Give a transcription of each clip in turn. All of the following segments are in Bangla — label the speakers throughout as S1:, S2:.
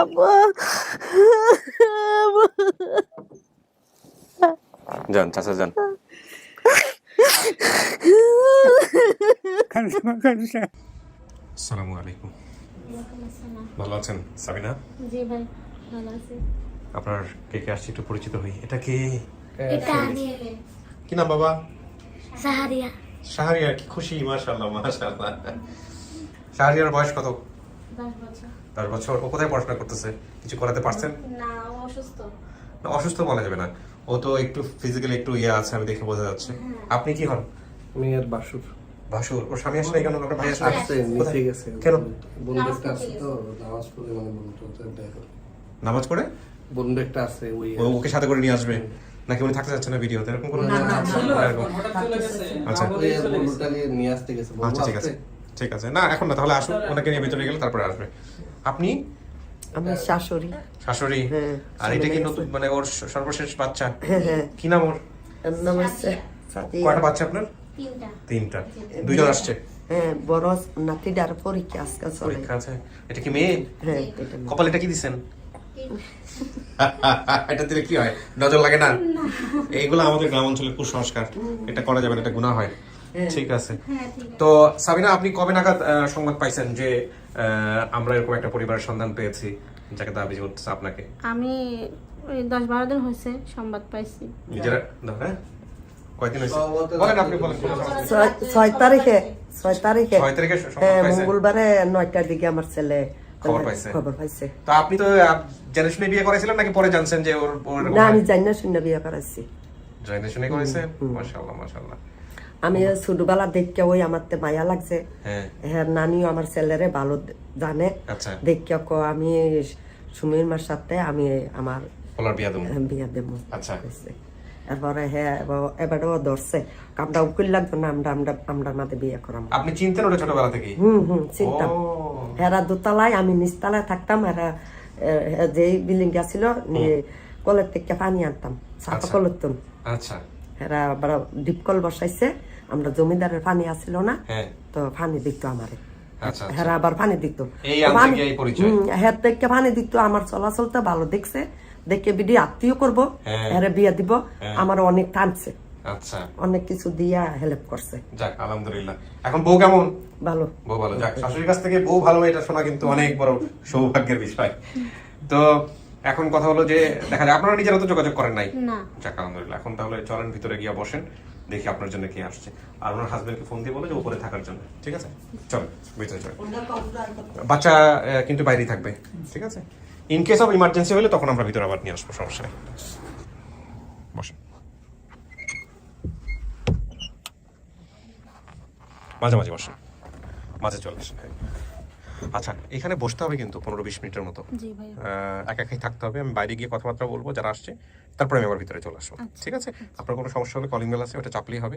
S1: আব্বা
S2: যান চাচা যান। আসসালামু আলাইকুম। ভালো আছেন সাবিনা?
S3: জি ভাই ভালো আছি।
S2: আপনার কে কে আসছে একটু পরিচিত হই। এটা কে?
S3: এটা আমি
S2: কি নাম বাবা?
S3: সাহারিয়া।
S2: শাহরিয়ার, কি খুশি, মাশাআল্লাহ মাশাআল্লাহ। শাহরিয়ার বয়স কত?
S3: 10 বছর।
S2: 10 বছর। ও কোথায় পড়াশোনা করতেছে? কিছু করাতে পারছেন?
S3: না ও অসুস্থ।
S2: না, অসুস্থ বলা যাবে না, ও তো একটু ফিজিক্যালি একটু ইয়ে আছে, আমি দেখে বোঝা যাচ্ছে। আপনি কি হন?
S4: আমি আর বাসুর
S2: ভাসুর। ওর স্বামী আসলে কেন? আপনার ভাই আসলে
S4: আসছে, নিচে গেছে।
S2: কেন?
S4: বন্ধু একটা আছে তো, নামাজ পড়ে মানে বন্ধু দেখা।
S2: নামাজ পড়ে
S4: বন্ধু একটা আছে, ওই
S2: ও ওকে সাথে করে নিয়ে আসবে নাকি উনি থাকতে যাচ্ছে না ভিডিওতে, এরকম কোনো এরকম? আচ্ছা
S4: ওই বন্ধুটাকে নিয়ে আসতে গেছে। বন্ধু
S2: আচ্ছা ঠিক আছে
S4: আসছে।
S2: ঠিক আছে, না এখন না, তাহলে আসুন, ওনাকে নিয়ে ভিতরে গেলে তারপরে আসবে। আপনি
S1: আমার শাশুড়ি।
S2: শাশুড়ি?
S1: হ্যাঁ,
S2: আর এটা কি
S1: চলে
S2: নতুন, মানে ওর সর্বশেষ বাচ্চা?
S1: হ্যাঁ
S2: কি নাম ওর?
S1: এর নাম হচ্ছে সাদিয়া।
S2: কয়টা বাচ্চা আপনার?
S3: 3টা।
S2: 3টা। দুইজন আসছে?
S1: হ্যাঁ, বড় নাতিটার পরীক্ষা আজকে চলে।
S2: পরীক্ষা আছে। এটা কি মেয়ে?
S1: হ্যাঁ, এটা মেয়ে।
S2: কপাল এটা কি দিছেন? এটা দিলে কি হয়, নজর লাগে না? এইগুলো আমাদের গ্রাম অঞ্চলের কুসংস্কার, এটা করা যাবে না, এটা গুনাহ হয়। ঠিক আছে।
S3: হ্যাঁ ঠিক আছে।
S2: তো সাবিনা, আপনি কবে নাগাদ সংবাদ পাইছেন যে আমরা এরকম একটা পরিবারের সন্ধান পেয়েছি যাকে দাবি করতেছে আপনাকে?
S3: আমি ওই 10-12 দিন হয়েছে সংবাদ পাইছি।
S2: নিজেরা হ্যাঁ, কয়দিন হয়েছে বলেন, আপনি বলেন। কোনো সমস্যা নেই।
S1: 6 তারিখে 6 তারিখে
S2: 6 তারিখে সংবাদ
S1: হ্যাঁ,
S2: পাইছেন?
S1: মঙ্গলবারে 9টার দিকে আমার ছেলে
S2: খবর পাইছে?
S1: খবর পাইছে।
S2: তো আপনি তো জেনে শুনে বিয়ে করেছিলেন নাকি পরে জানছেন যে ওর ওর
S1: না, আমি জানি না, শুনে বিয়ে করাইছি।
S2: জেনে শুনে করেছেন? মাশাআল্লাহ মাশাআল্লাহ।
S1: আমি ছোটবেলা দেখে ওই আমার তে মায়া লাগছে।
S2: হ্যাঁ
S1: হ্যাঁ, নানিও আমার ছেলেরে ভালো জানে।
S2: আচ্ছা,
S1: দেখে আমি সুমির মার সাথে আমি আমার
S2: বলার বিয়া দেবো।
S1: বিয়া দেবো।
S2: আচ্ছা।
S1: এরপরে হ্যাঁ, এবারও ধরছে কামটা উকিল লাগতো না, আমরা মাঝে বিয়ে করাম।
S2: আপনি চিনতেন ওটা ছোটবেলা থেকেই?
S1: চিনতাম।
S2: ও।
S1: এরা দোতলায়, আমি নিচতলায় থাকতাম। এরা যে বিল্ডিং ছিল কলের থেকে পানি আনতাম, সাফা
S2: আচ্ছা।
S1: কলের তো।
S2: আচ্ছা
S1: এরা আবার ডিপ কল বসাইছে, আমরা জমিদারের পানি আসছিল না,
S2: হ্যাঁ
S1: তো পানি দিত আমারে।
S2: আচ্ছা
S1: হ্যাঁ, আবার পানি দিত।
S2: এই আনতে গিয়ে এই পরিচয়।
S1: হ্যাঁ, থেকে পানি দিত। আমার চলাচলটা ভালো দেখছে, দেখে বিডি আত্মীয় করবো,
S2: হ্যাঁ।
S1: হ্যাঁ বিয়ে দিব।
S2: হ্যাঁ।
S1: আমার অনেক টানছে,
S2: আচ্ছা,
S1: অনেক কিছু দিয়া হেল্প করছে।
S2: যাক আলহামদুলিল্লাহ। এখন বউ কেমন?
S1: ভালো।
S2: বউ ভালো, যাক। শাশুড়ির কাছ থেকে বউ ভালো এটা শোনা কিন্তু অনেক বড় সৌভাগ্যের বিষয়। তো এখন কথা হলো যে দেখা যায় আপনারা নিজেরা তো যোগাযোগ করেন নাই।
S3: না।
S2: যাক আলহামদুলিল্লাহ। এখন তাহলে চলেন ভিতরে গিয়ে বসেন, দেখি আপনার জন্য কে আসছে। আর ওনার হাজবেন্ডকে ফোন দিয়ে বলে যে উপরে থাকার জন্য। ঠিক আছে, চলেন ভিতরে চলেন। বাচ্চা কিন্তু বাইরেই থাকবে, ঠিক আছে? ইন কেস অফ ইমার্জেন্সি হলে তখন আমরা ভিতরে আবার নিয়ে আসবো, সমস্যা নেই। বসেন, মাঝামাঝি বসেন, মাঝে চলে আসেন। হ্যাঁ। আচ্ছা, এখানে বসতে হবে কিন্তু 15-20 মিনিটের মতো।
S3: জি ভাই।
S2: একাই থাকতে হবে। আমি বাইরে গিয়ে কথাবার্তা বলবো যারা আসছে, তারপরে আমি আবার ভিতরে চলে আসবো। ঠিক আছে? আপনার কোনো সমস্যা হলে কলিং বেল আছে, ওটা চাপলেই হবে।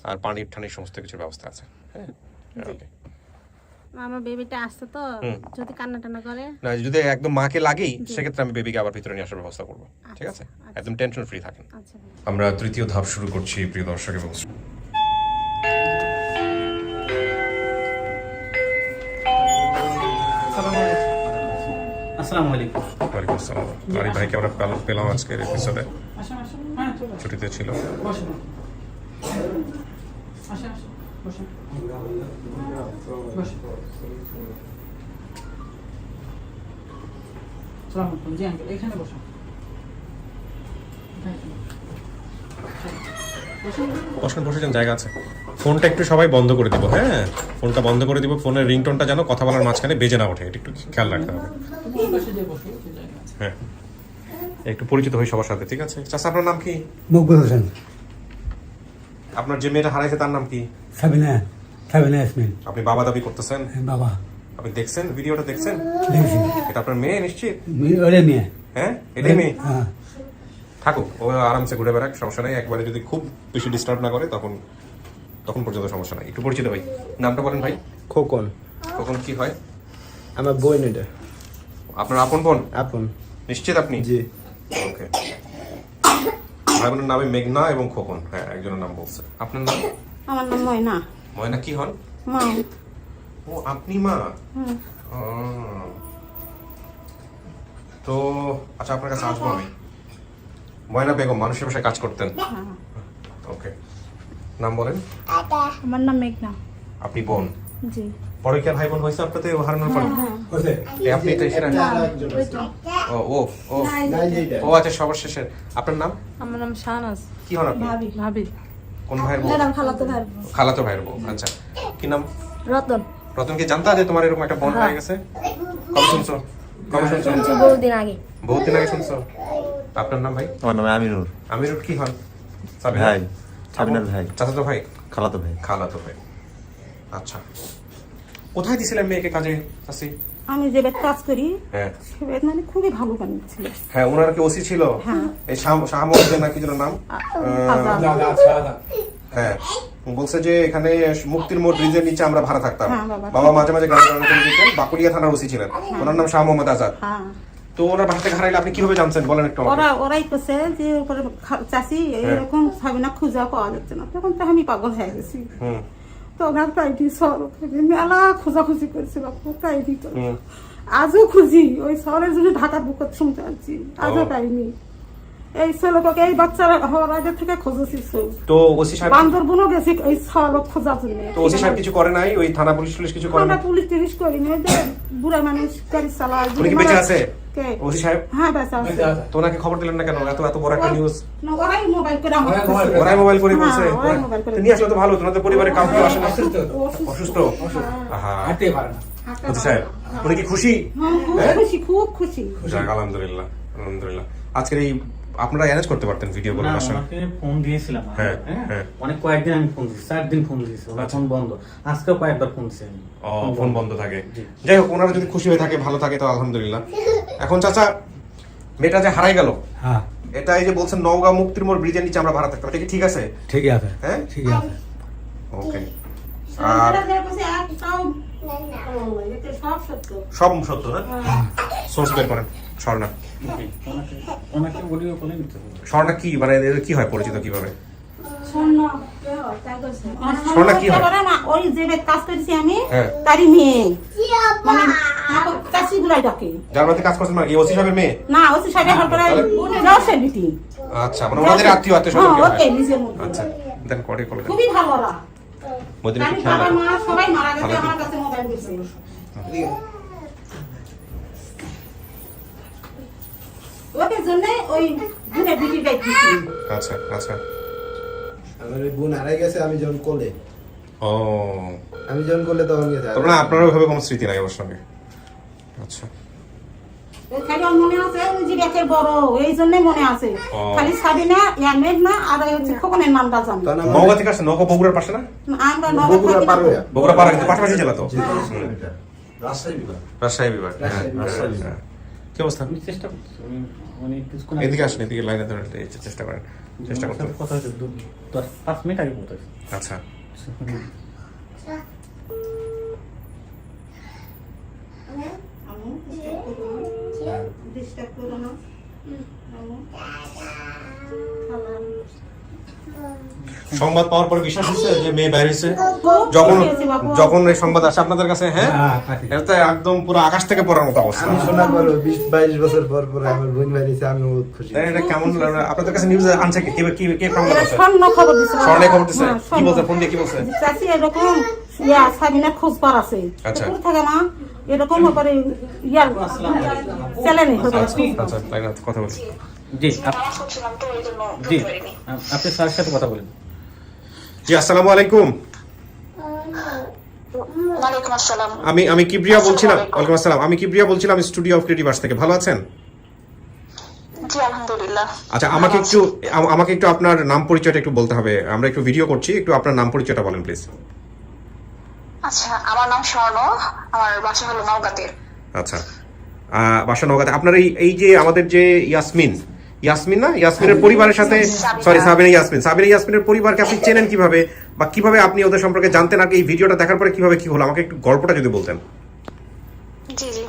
S2: আর পানির ঠানির সমস্ত কিছুর ব্যবস্থা আছে। হ্যাঁ, ওকে।
S3: আমার বেবিটা আসছে তো, যদি কান্না টান্না করে।
S2: না, যদি একদম মাকে লাগেই সেক্ষেত্রে আমি বেবিকে আবার ভিতরে নিয়ে আসার ব্যবস্থা করবো। ঠিক আছে? একদম টেনশন ফ্রি থাকেন।
S3: আচ্ছা ভাই।
S2: আমরা তৃতীয় ধাপ শুরু করছি, প্রিয় দর্শক এবং
S5: আসসালামু আলাইকুম।
S2: ওয়ালাইকুম আসসালাম। আরিফ ভাইকে আমরা পেলাম আজকের এপিসোডে,
S5: আসুন আসুন, হ্যাঁ চলে আসুন।
S2: ছুটিতে ছিল।
S5: বসুন। আসুন আসুন, বসুন। বসুন। সালাম আলাইকুম। জি আঙ্কেল, এখানে বসুন।
S2: বসেন, বসে যান, জায়গা আছে। ফোনটা একটু সবাই বন্ধ করে দিব। হ্যাঁ, ফোনটা বন্ধ করে দিব। ফোনের রিংটোনটা যেন কথা বলার মাঝখানে বেজে না ওঠে, এটা একটু খেয়াল রাখতে হবে।
S5: তুমি এই পাশে যেয়ে বসো, যে জায়গা আছে।
S2: হ্যাঁ, একটু পরিচিত হই সবার সাথে। ঠিক আছে? চাচা, আপনার নাম কি?
S6: মকবুল হোসেন।
S2: আপনার যে মেয়েটা হারাইছে তার নাম কি?
S6: সাবিনা সাবিনা ইয়াসমিন।
S2: আপনি বাবা দাবি করতেছেন?
S6: বাবা
S2: আপনি দেখছেন, ভিডিওটা দেখছেন?
S6: দেখছি।
S2: এটা আপনার মেয়ে নিশ্চিত?
S6: ওরে মেয়ে।
S2: হ্যাঁ, এটাই মেয়ে।
S6: হ্যাঁ,
S2: থাকুক, ও আরামসে ঘুরে বেড়াক, সমস্যা নেই। একবারে যদি খুব বেশি ডিস্টার্ব না করে তখন পর্যন্ত সমস্যা নাই। একটু পরিচিত ভাই, নামটা বলেন ভাই।
S4: খোকন।
S2: কখন কি হয়?
S4: আমার বোন এটা।
S2: আপনার আপন বোন?
S4: আপন।
S2: নিশ্চিত আপনি?
S4: জি।
S2: ওকে। ভাই বোনের নামে মেঘনা এবং খোকন। হ্যাঁ, একজনের নাম বলছে। আপনার নাম?
S3: আমার নাম ময়না।
S2: ময়না কি হন?
S3: মা।
S2: ও, আপনি মা? ও। তো আচ্ছা আপনার কাছে আসবো আমি। ময়না বেগম মানুষের বাসায় কাজ করতেন, ওকে। নাম বলেন।
S3: আমার নাম মেঘনা।
S2: আপনি বোন?
S3: জি।
S2: পরে কি আর ভাই বোন হয়েছে আপনাদের হারানোর পরে?
S6: হয়েছে?
S2: এই আপনি তো সেরা।
S4: একজন আছে।
S2: ও ও ও
S4: নাই যেটা।
S2: ও আচ্ছা, সবার শেষে। আপনার নাম
S3: আমার নাম শাহনাজ।
S2: কি হন আপনি?
S3: ভাবি। ভাবি।
S2: কোন ভাইয়ের বউ?
S3: ম্যাডাম খালাতো ভাই।
S2: খালাতো ভাইয়ের বউ, আচ্ছা। কি নাম?
S3: রতন।
S2: রতনকে জানতা যে তোমার এরকম একটা বোন হয়ে গেছে? কবে শুনছো? কবে শুনছো?
S3: বহুদিন আগে।
S2: বহুদিন আগে শুনছো? আপনার নাম ভাই?
S7: আমার নাম আমিনুর
S2: আমিরুর কি হন? সাবিনা?
S7: ভাই, সাবিনার ভাই,
S2: চাচাতো ভাই?
S7: খালাতো ভাই।
S2: খালাতো ভাই, আচ্ছা। কোথায় দিছিলেন মেয়েকে কাজে চাচি?
S8: আমি যে বেড কাজ করি
S2: হ্যাঁ
S8: সে বেড মানে খুবই ভালো বানিয়ে ছিল।
S2: হ্যাঁ, ওনার কি ওসি ছিল?
S8: হ্যাঁ।
S2: এই শাহমুদ্দিন না কি যেন নাম? হ্যাঁ, বলছে যে এখানে মুক্তির মোড় ব্রিজের নিচে আমরা ভাড়া থাকতাম।
S8: হ্যাঁ, বাবা।
S2: বাবা মাঝে মাঝে গাড়ি চালানো করে দিতেন। বাকুলিয়া থানার ওসি ছিলেন। ওনার নাম শাহ মোহাম্মদ আজাদ।
S8: হ্যাঁ,
S2: তো ওনার বাসা থেকে হারাইলে আপনি কিভাবে জানছেন বলেন একটু আমাকে।
S8: ওরাই করছে যে ওপরে চাষি এরকম সাবিনা খুঁজা পাওয়া যাচ্ছে না, তখন তো আমি পাগল হয়ে গেছি।
S2: হুম
S8: তো ওনার প্রাইডি সর মেলা খোঁজাখুঁজি করেছে বাপু, প্রাইডি তো
S2: হুম।
S8: আজও খুঁজি ওই শহরের জন্য ঢাকার বুক শুনতে পাচ্ছি, আজও পাইনি। এই ছেলেকে এই বাচ্চারা হওয়ার আগে থেকে খুঁজেছি।
S2: তো ওসি সাহেব
S8: বান্দরবনও গেছি এই ছেলে খোঁজার জন্য।
S2: তো ওসি সাহেব কিছু করে নাই? ওই থানা পুলিশ কিছু করে
S8: আমরা
S2: নাই?
S8: পুলিশ টিলিশ করি না, ওই যে বুড়া মানুষ গাড়ি চালায়।
S2: উনি কি বেঁচে আছে?
S8: কে?
S2: ওসি সাহেব?
S8: হ্যাঁ, বেঁচে আছে।
S2: তো ওনাকে খবর দিলেন না কেন? এত এত বড় একটা নিউজ।
S8: না, ওরাই মোবাইল করে আমাকে বলছে।
S2: ওরাই মোবাইল করে
S8: হ্যাঁ,
S2: বলছে?
S8: ওরাই মোবাইল করে
S2: তো নিয়ে আসলে তো ভালো, তোমাদের পরিবারে কাউকে আসে না?
S8: অসুস্থ।
S2: অসুস্থ? আহা,
S6: হাঁটতে পারে না।
S2: ওসি সাহেব উনি কি খুশি?
S8: হ্যাঁ, খুব খুশি, খুব খুশি।
S2: যাক, আলহামদুলিল্লাহ আলহামদুলিল্লাহ। আজকের এই আপনারা অ্যারেঞ্জ করতে পারতেন ভিডিও করে
S9: না,
S2: আসলে।
S9: ওনাকে ফোন দিয়েছিলাম আমি,
S2: হ্যাঁ,
S9: হ্যাঁ।
S2: হ্যাঁ।
S9: অনেক কয়েকদিন আমি ফোন দিয়েছি, 4 দিন ফোন দিয়েছি, ওনার ফোন বন্ধ। আজকেও কয়েকবার ফোন দিয়েছি আমি।
S2: ফোন বন্ধ থাকে।
S9: জি।
S2: যাই হোক, ওনারা যদি খুশি হয়ে থাকে, ভালো থাকে, তো আলহামদুলিল্লাহ। এখন চাচা, মেয়েটা যে হারাই গেল,
S6: হ্যাঁ,
S2: এটা এই যে বলছেন নওগাঁ মুক্তির মোড় ব্রিজের নিচে আমরা ভাড়া থাকতাম, এটা কি ঠিক আছে?
S6: ঠিকই আছে।
S2: হ্যাঁ?
S6: ঠিকই আছে।
S2: ওকে।
S8: আর
S2: আর
S8: সব সত্য।
S2: সব সত্য না? সোর্স বের করেন। স্বর্ণা,
S9: ওনাকে ভিডিও কলে নিতে হবে।
S2: স্বর্ণা কি মানে এদের কি হয়, পরিচিত কিভাবে?
S8: স্বর্ণ
S2: কি হয়?
S8: করে না, ওই যে বেড কাজ করেছি আমি
S2: হ্যাঁ।
S8: তারই মেয়ে, মানে চাষি গুলাই ডাকে।
S2: যার বাড়িতে কাজ করছেন মানে এই ওসি সাহেবের মেয়ে?
S8: না, ওই সাইডে হল করে যাও সে বিটি।
S2: আচ্ছা, মানে ওনাদের আত্মীয় স্বজন
S8: হ্যাঁ,
S2: কেউ হয়?
S8: ওকে নিজের মতো।
S2: আচ্ছা, দেন কোডে কল দেন।
S8: খুবই ভালো ওরা।
S2: মদিনা
S8: আমি
S2: কি খেয়াল
S8: বাবা
S2: রাখেন?
S8: মা সবাই মারা গেছে,
S2: ভালো
S8: আমার কাছে মোবাইল দিয়েছে। ওকে জন্য ওই ঘুরে বিটি গাইতে দিছি।
S2: আচ্ছা আচ্ছা।
S4: আমার ওই বোন হারাই গেছে আমি যখন কোলে।
S2: ও,
S4: আমি যখন কোলে তখন গেছে।
S2: তার মানে আপনারও ওইভাবে কোনো স্মৃতি নাই ওর সঙ্গে? আচ্ছা।
S8: ওই খালি ওর মনে আছে ওই যে ব্যাকের বড়, এই জন্য মনে আছে।
S2: ও।
S8: খালি সাবিনা, ইয়ামেদ না, আর ওই হচ্ছে খোকনের নামটা জানি।
S4: তখন আমার
S2: নওগাঁ থেকে আসছে? নওগাঁ বগুড়ার পাশে না?
S8: আমরা
S4: বগুড়া
S8: নগর
S4: পার হয়ে।
S2: বগুড়া পাড়া কিন্তু পাশাপাশি জেলা তো।
S7: রাজশাহী বিভাগ।
S2: রাজশাহী বিভাগ। হ্যাঁ,
S7: রাজশাহী বিভাগ।
S2: হ্যাঁ। কি অবস্থা?
S9: আমি চেষ্টা করছি, আমি মানে কিছুক্ষণ
S2: এদিকে আসেন, এদিকে লাইনে ধরে চেষ্টা করেন, চেষ্টা করতে হবে।
S9: কথা হয়েছে 5 মিনিট আগে কথা হয়েছে।
S2: আচ্ছা,
S8: ডিস্টার্ব করো না।
S2: সংবাদ পাওয়ার পরে বিশ্বাস হচ্ছে যে মেয়ে বাইরে হয়েছে? যখন যখন এই সংবাদ আসে আপনাদের কাছে, হ্যাঁ,
S6: হ্যাঁ, পাখি।
S2: এটা তো একদম পুরো আকাশ থেকে পড়ার মতো অবস্থা।
S4: আমি শোনার পর 20-22 বছর পর পর আমার বোন বাড়িতে আমি বহুত খুশি।
S2: তাই এটা কেমন লাগলো? আপনাদের কাছে নিউজ আনছে কি? কে সংবাদ
S8: এরা
S2: আছে?
S8: স্বর্ণ খবর দিছে।
S2: স্বর্ণে খবর দিছে?
S8: হ্যাঁ,
S2: কি
S8: স্বর্ণ।
S2: বলছে? ফোন দিয়ে কি বলছে?
S8: চাষি এরকম সাবিনার খোঁজ পার আছে।
S2: আচ্ছা।
S8: পুকুর থাকে না, এরকম করে ইয়ার চ্যালেঞ্জ
S2: আচ্ছা আচ্ছা, লাইনে কথা বলছি।
S9: জি, জি, আপনি স্যারের সাথে কথা বলেন।
S2: জি, আসসালামু আলাইকুম।
S10: ওয়ালাইকুম আসসালাম।
S2: আমি কিবরিয়া বলছিলাম। ওয়ালাইকুম আসসালাম। আমি কিবরিয়া বলছিলাম স্টুডিও অফ ক্রিয়েটিভার্স থেকে। ভালো আছেন?
S10: জি আলহামদুলিল্লাহ।
S2: আচ্ছা, আমাকে একটু আপনার নাম পরিচয়টা একটু বলতে হবে। আমরা একটু ভিডিও করছি, একটু আপনার নাম পরিচয়টা বলেন প্লিজ।
S10: আচ্ছা, আমার নাম স্বর্ণ, আমার বাসা হলো নওগাঁতে।
S2: আচ্ছা, বাসা নওগাঁতে। আপনার এই যে আমাদের যে ইয়াসমিন না, ইয়াসমিনের পরিবারের সাথে, সরি সাবিনা ইয়াসমিনের পরিবারকে আপনি চেনেন কিভাবে, বা কিভাবে আপনি ওদের সম্পর্কে জানতেন, আর এই ভিডিওটা দেখার পরে কিভাবে কি হলো, আমাকে একটু গল্পটা যদি বলতেন।
S10: জি জি,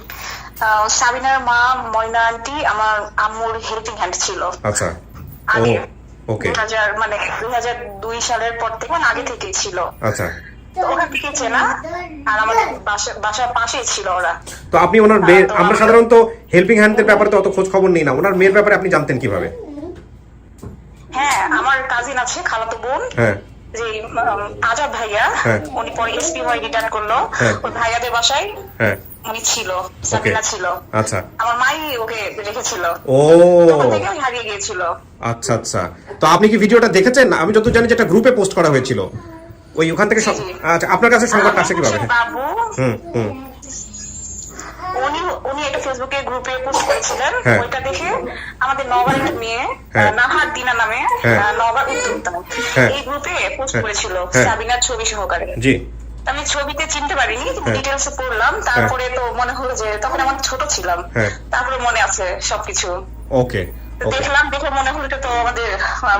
S10: সাবিনার মা ময়না আন্টি আমার আম্মুর হেল্পিং হ্যান্ড ছিল।
S2: আচ্ছা, ও
S10: আগে
S2: ওকে,
S10: 2000 মানে 2002 সালের পর থেকে, মানে আগে থেকেই ছিল।
S2: আচ্ছা,
S10: তো ওখান থেকে চেনা, আর আমাদের বাসার পাশেই ছিল ওরা।
S2: তো আপনি ওনার মেয়ের, আমরা সাধারণত হেল্পিং হ্যান্ডের ব্যাপারে তো অত খোঁজ খবর নেই না, ওনার মেয়ের ব্যাপারে আপনি জানতেন কিভাবে?
S10: হ্যাঁ, আমার কাজিন আছে, খালাতো বোন,
S2: হ্যাঁ
S10: যে আজাদ ভাইয়া,
S2: হ্যাঁ।
S10: উনি পরে এসপি হয়ে রিটায়ার করলো।
S2: হ্যাঁ।
S10: ওই ভাইয়াদের বাসায়
S2: হ্যাঁ
S10: উনি ছিল, সাবিনা ছিল।
S2: আচ্ছা
S10: আমার মাই ওকে রেখেছিল,
S2: ও
S10: তখন থেকে আমি হারিয়ে গিয়েছিল।
S2: আচ্ছা আচ্ছা, তো আপনি কি ভিডিওটা দেখেছেন? আমি যত জানি যে একটা গ্রুপে পোস্ট করা হয়েছিল, ওই ওখান থেকে
S10: জি, জি।
S2: আচ্ছা, আপনার কাছে সংবাদটা আসে কিভাবে?
S10: বাবু
S2: হুম হুম
S10: উনি একটা ফেসবুকে গ্রুপে পোস্ট করেছিলেন,
S2: হ্যাঁ।
S10: ওইটা দেখে আমাদের নওগাঁর একটা মেয়ে,
S2: হ্যাঁ।
S10: নাহার দিনা নামে,
S2: হ্যাঁ।
S10: নওগাঁর উদ্যোক্তা,
S2: হ্যাঁ।
S10: এই গ্রুপে পোস্ট
S2: হ্যাঁ।
S10: করেছিল
S2: হ্যাঁ।
S10: সাবিনার ছবি সহকারে।
S2: জি
S10: আমি ছবিতে চিনতে পারিনি,
S2: হ্যাঁ।
S10: ডিটেলস পড়লাম, তারপরে তো মনে হলো যে তখন আমার ছোট ছিলাম,
S2: হ্যাঁ।
S10: তারপরে মনে আছে সবকিছু।
S2: ওকে ওকে
S10: দেখলাম, দেখে মনে হলো এটা তো আমাদের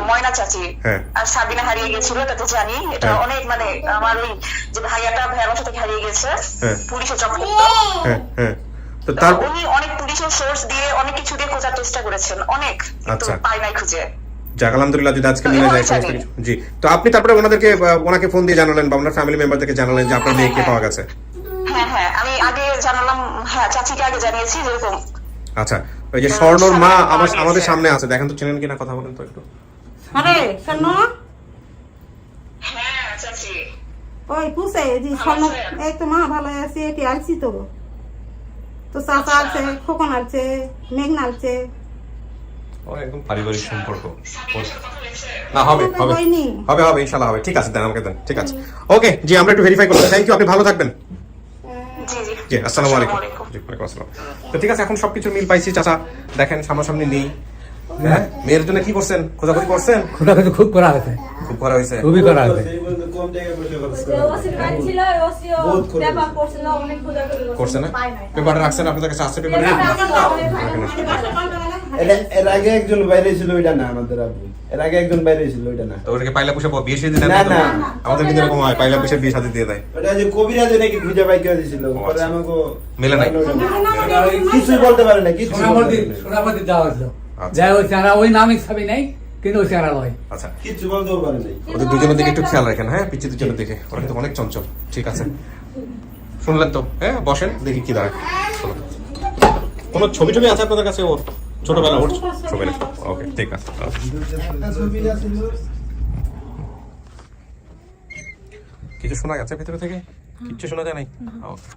S10: ময়না চাচি,
S2: হ্যাঁ।
S10: আর সাবিনা হারিয়ে গেছিল, এটা তো জানি। এটা
S2: হ্যাঁ।
S10: অনেক মানে আমার ওই যে ভাইয়াটা ভাইয়ার বাসা থেকে হারিয়ে গেছে,
S2: হ্যাঁ।
S10: পুলিশে জব করতো।
S2: হ্যাঁ হ্যাঁ, তো তারপর
S10: উনি অনেক পুলিশের সোর্স দিয়ে অনেক কিছু দিয়ে খোঁজার চেষ্টা করেছেন, অনেক, কিন্তু
S2: আচ্ছা।
S10: পাই নাই খুঁজে।
S2: যাক আলহামদুলিল্লাহ, যদি আজকে
S10: তো
S2: মিলে যায়
S10: এমন
S2: সমস্ত
S10: জানি।
S2: কিছু। জি, তো আপনি তারপরে ওনাদেরকে ওনাকে ফোন দিয়ে জানালেন বা ওনার ফ্যামিলি মেম্বারদেরকে জানালেন যে আপনার মেয়েকে পাওয়া গেছে?
S10: হ্যাঁ হ্যাঁ, আমি আগে জানালাম, হ্যাঁ চাচিকে আগে জানিয়েছি যেরকম।
S2: আচ্ছা, ওই যে স্বর্ণর মা
S10: স্বর্ণর মা
S2: আমাদের
S10: গেছে।
S2: সামনে আছে, দেখেন তো চেনেন কিনা, কথা বলেন তো একটু।
S8: আরে স্বর্ণ,
S10: হ্যাঁ চাচি,
S8: ওই পুষে যে স্বর্ণ, এই তো মা ভালো আছে, এটি আলছি তো, তো চাচা আছে, খোকন আছে, মেঘনা আছে।
S2: ও একদম পারিবারিক সম্পর্ক। না হবে হবে
S8: হয়নি।
S2: হবে হবে ইনশাআল্লাহ হবে। ঠিক আছে, দেন আমাকে দেন, ঠিক আছে। ওকে জি, আমরা একটু ভেরিফাই করলাম। থ্যাংক ইউ, আপনি ভালো থাকবেন।
S10: জি জি
S2: জি, আসসালামু আলাইকুম। জি, ওয়ালাইকুম আসসালাম। তো ঠিক আছে, এখন সবকিছু মিল পাইছি চাচা, দেখেন সামনাসামনি নেই। হ্যাঁ, মেয়ের জন্য কি করছেন, খোঁজাখুঁজি করছেন?
S6: খোঁজাখুঁজি খুব করা হয়েছে,
S2: খুব করা হয়েছে।
S6: খুবই করা হয়েছে।
S2: করছে না? পেপারে রাখছেন, আপনাদের কাছে আছে পেপারে?
S4: এর আগে একজন বাইরে ছিল, ওইটা না আমাদের আবু। এর আগে একজন বাইরে ছিল, ওইটা না।
S2: তো ওটাকে পাইলা পুষে বিয়ে শাদী দেন?
S4: না, না।
S2: আমাদের কিন্তু এরকম হয়, পাইলা পুষে বিয়ে শাদী দিয়ে দেয়।
S4: ওটা যে কবিরাজ নাকি খুঁজে পাই কেউ দিছিল, পরে
S2: আচ্ছা।
S4: আমাকে
S2: মেলে নাই?
S4: কিছুই বলতে পারে না, কিছু
S6: সোনামতি দেওয়া হয়েছিল,
S2: আচ্ছা।
S6: যা ওই চেহারা, ওই নাম হিসাবে নেই, কিন্তু ওই চেহারা নয়।
S2: আচ্ছা,
S4: কিছু বলতেও পারে নাই।
S2: ওদের দুজনের দিকে একটু খেয়াল রাখেন, হ্যাঁ, পিচ্ছি দুজনের দিকে, ওরা কিন্তু অনেক চঞ্চল। ঠিক আছে, শুনলেন তো? হ্যাঁ, বসেন, দেখি কি দাঁড়ায়। চলো। কোনো ছবি টবি আছে আপনাদের কাছে ওর ছোটবেলা? ওর ছবি নেই? ওকে, ঠিক আছে।
S4: একটা ছবি ছিল,
S2: কিছু শোনা গেছে ভিতরে থেকে? কিচ্ছু শোনা যায় নাই? ওকে।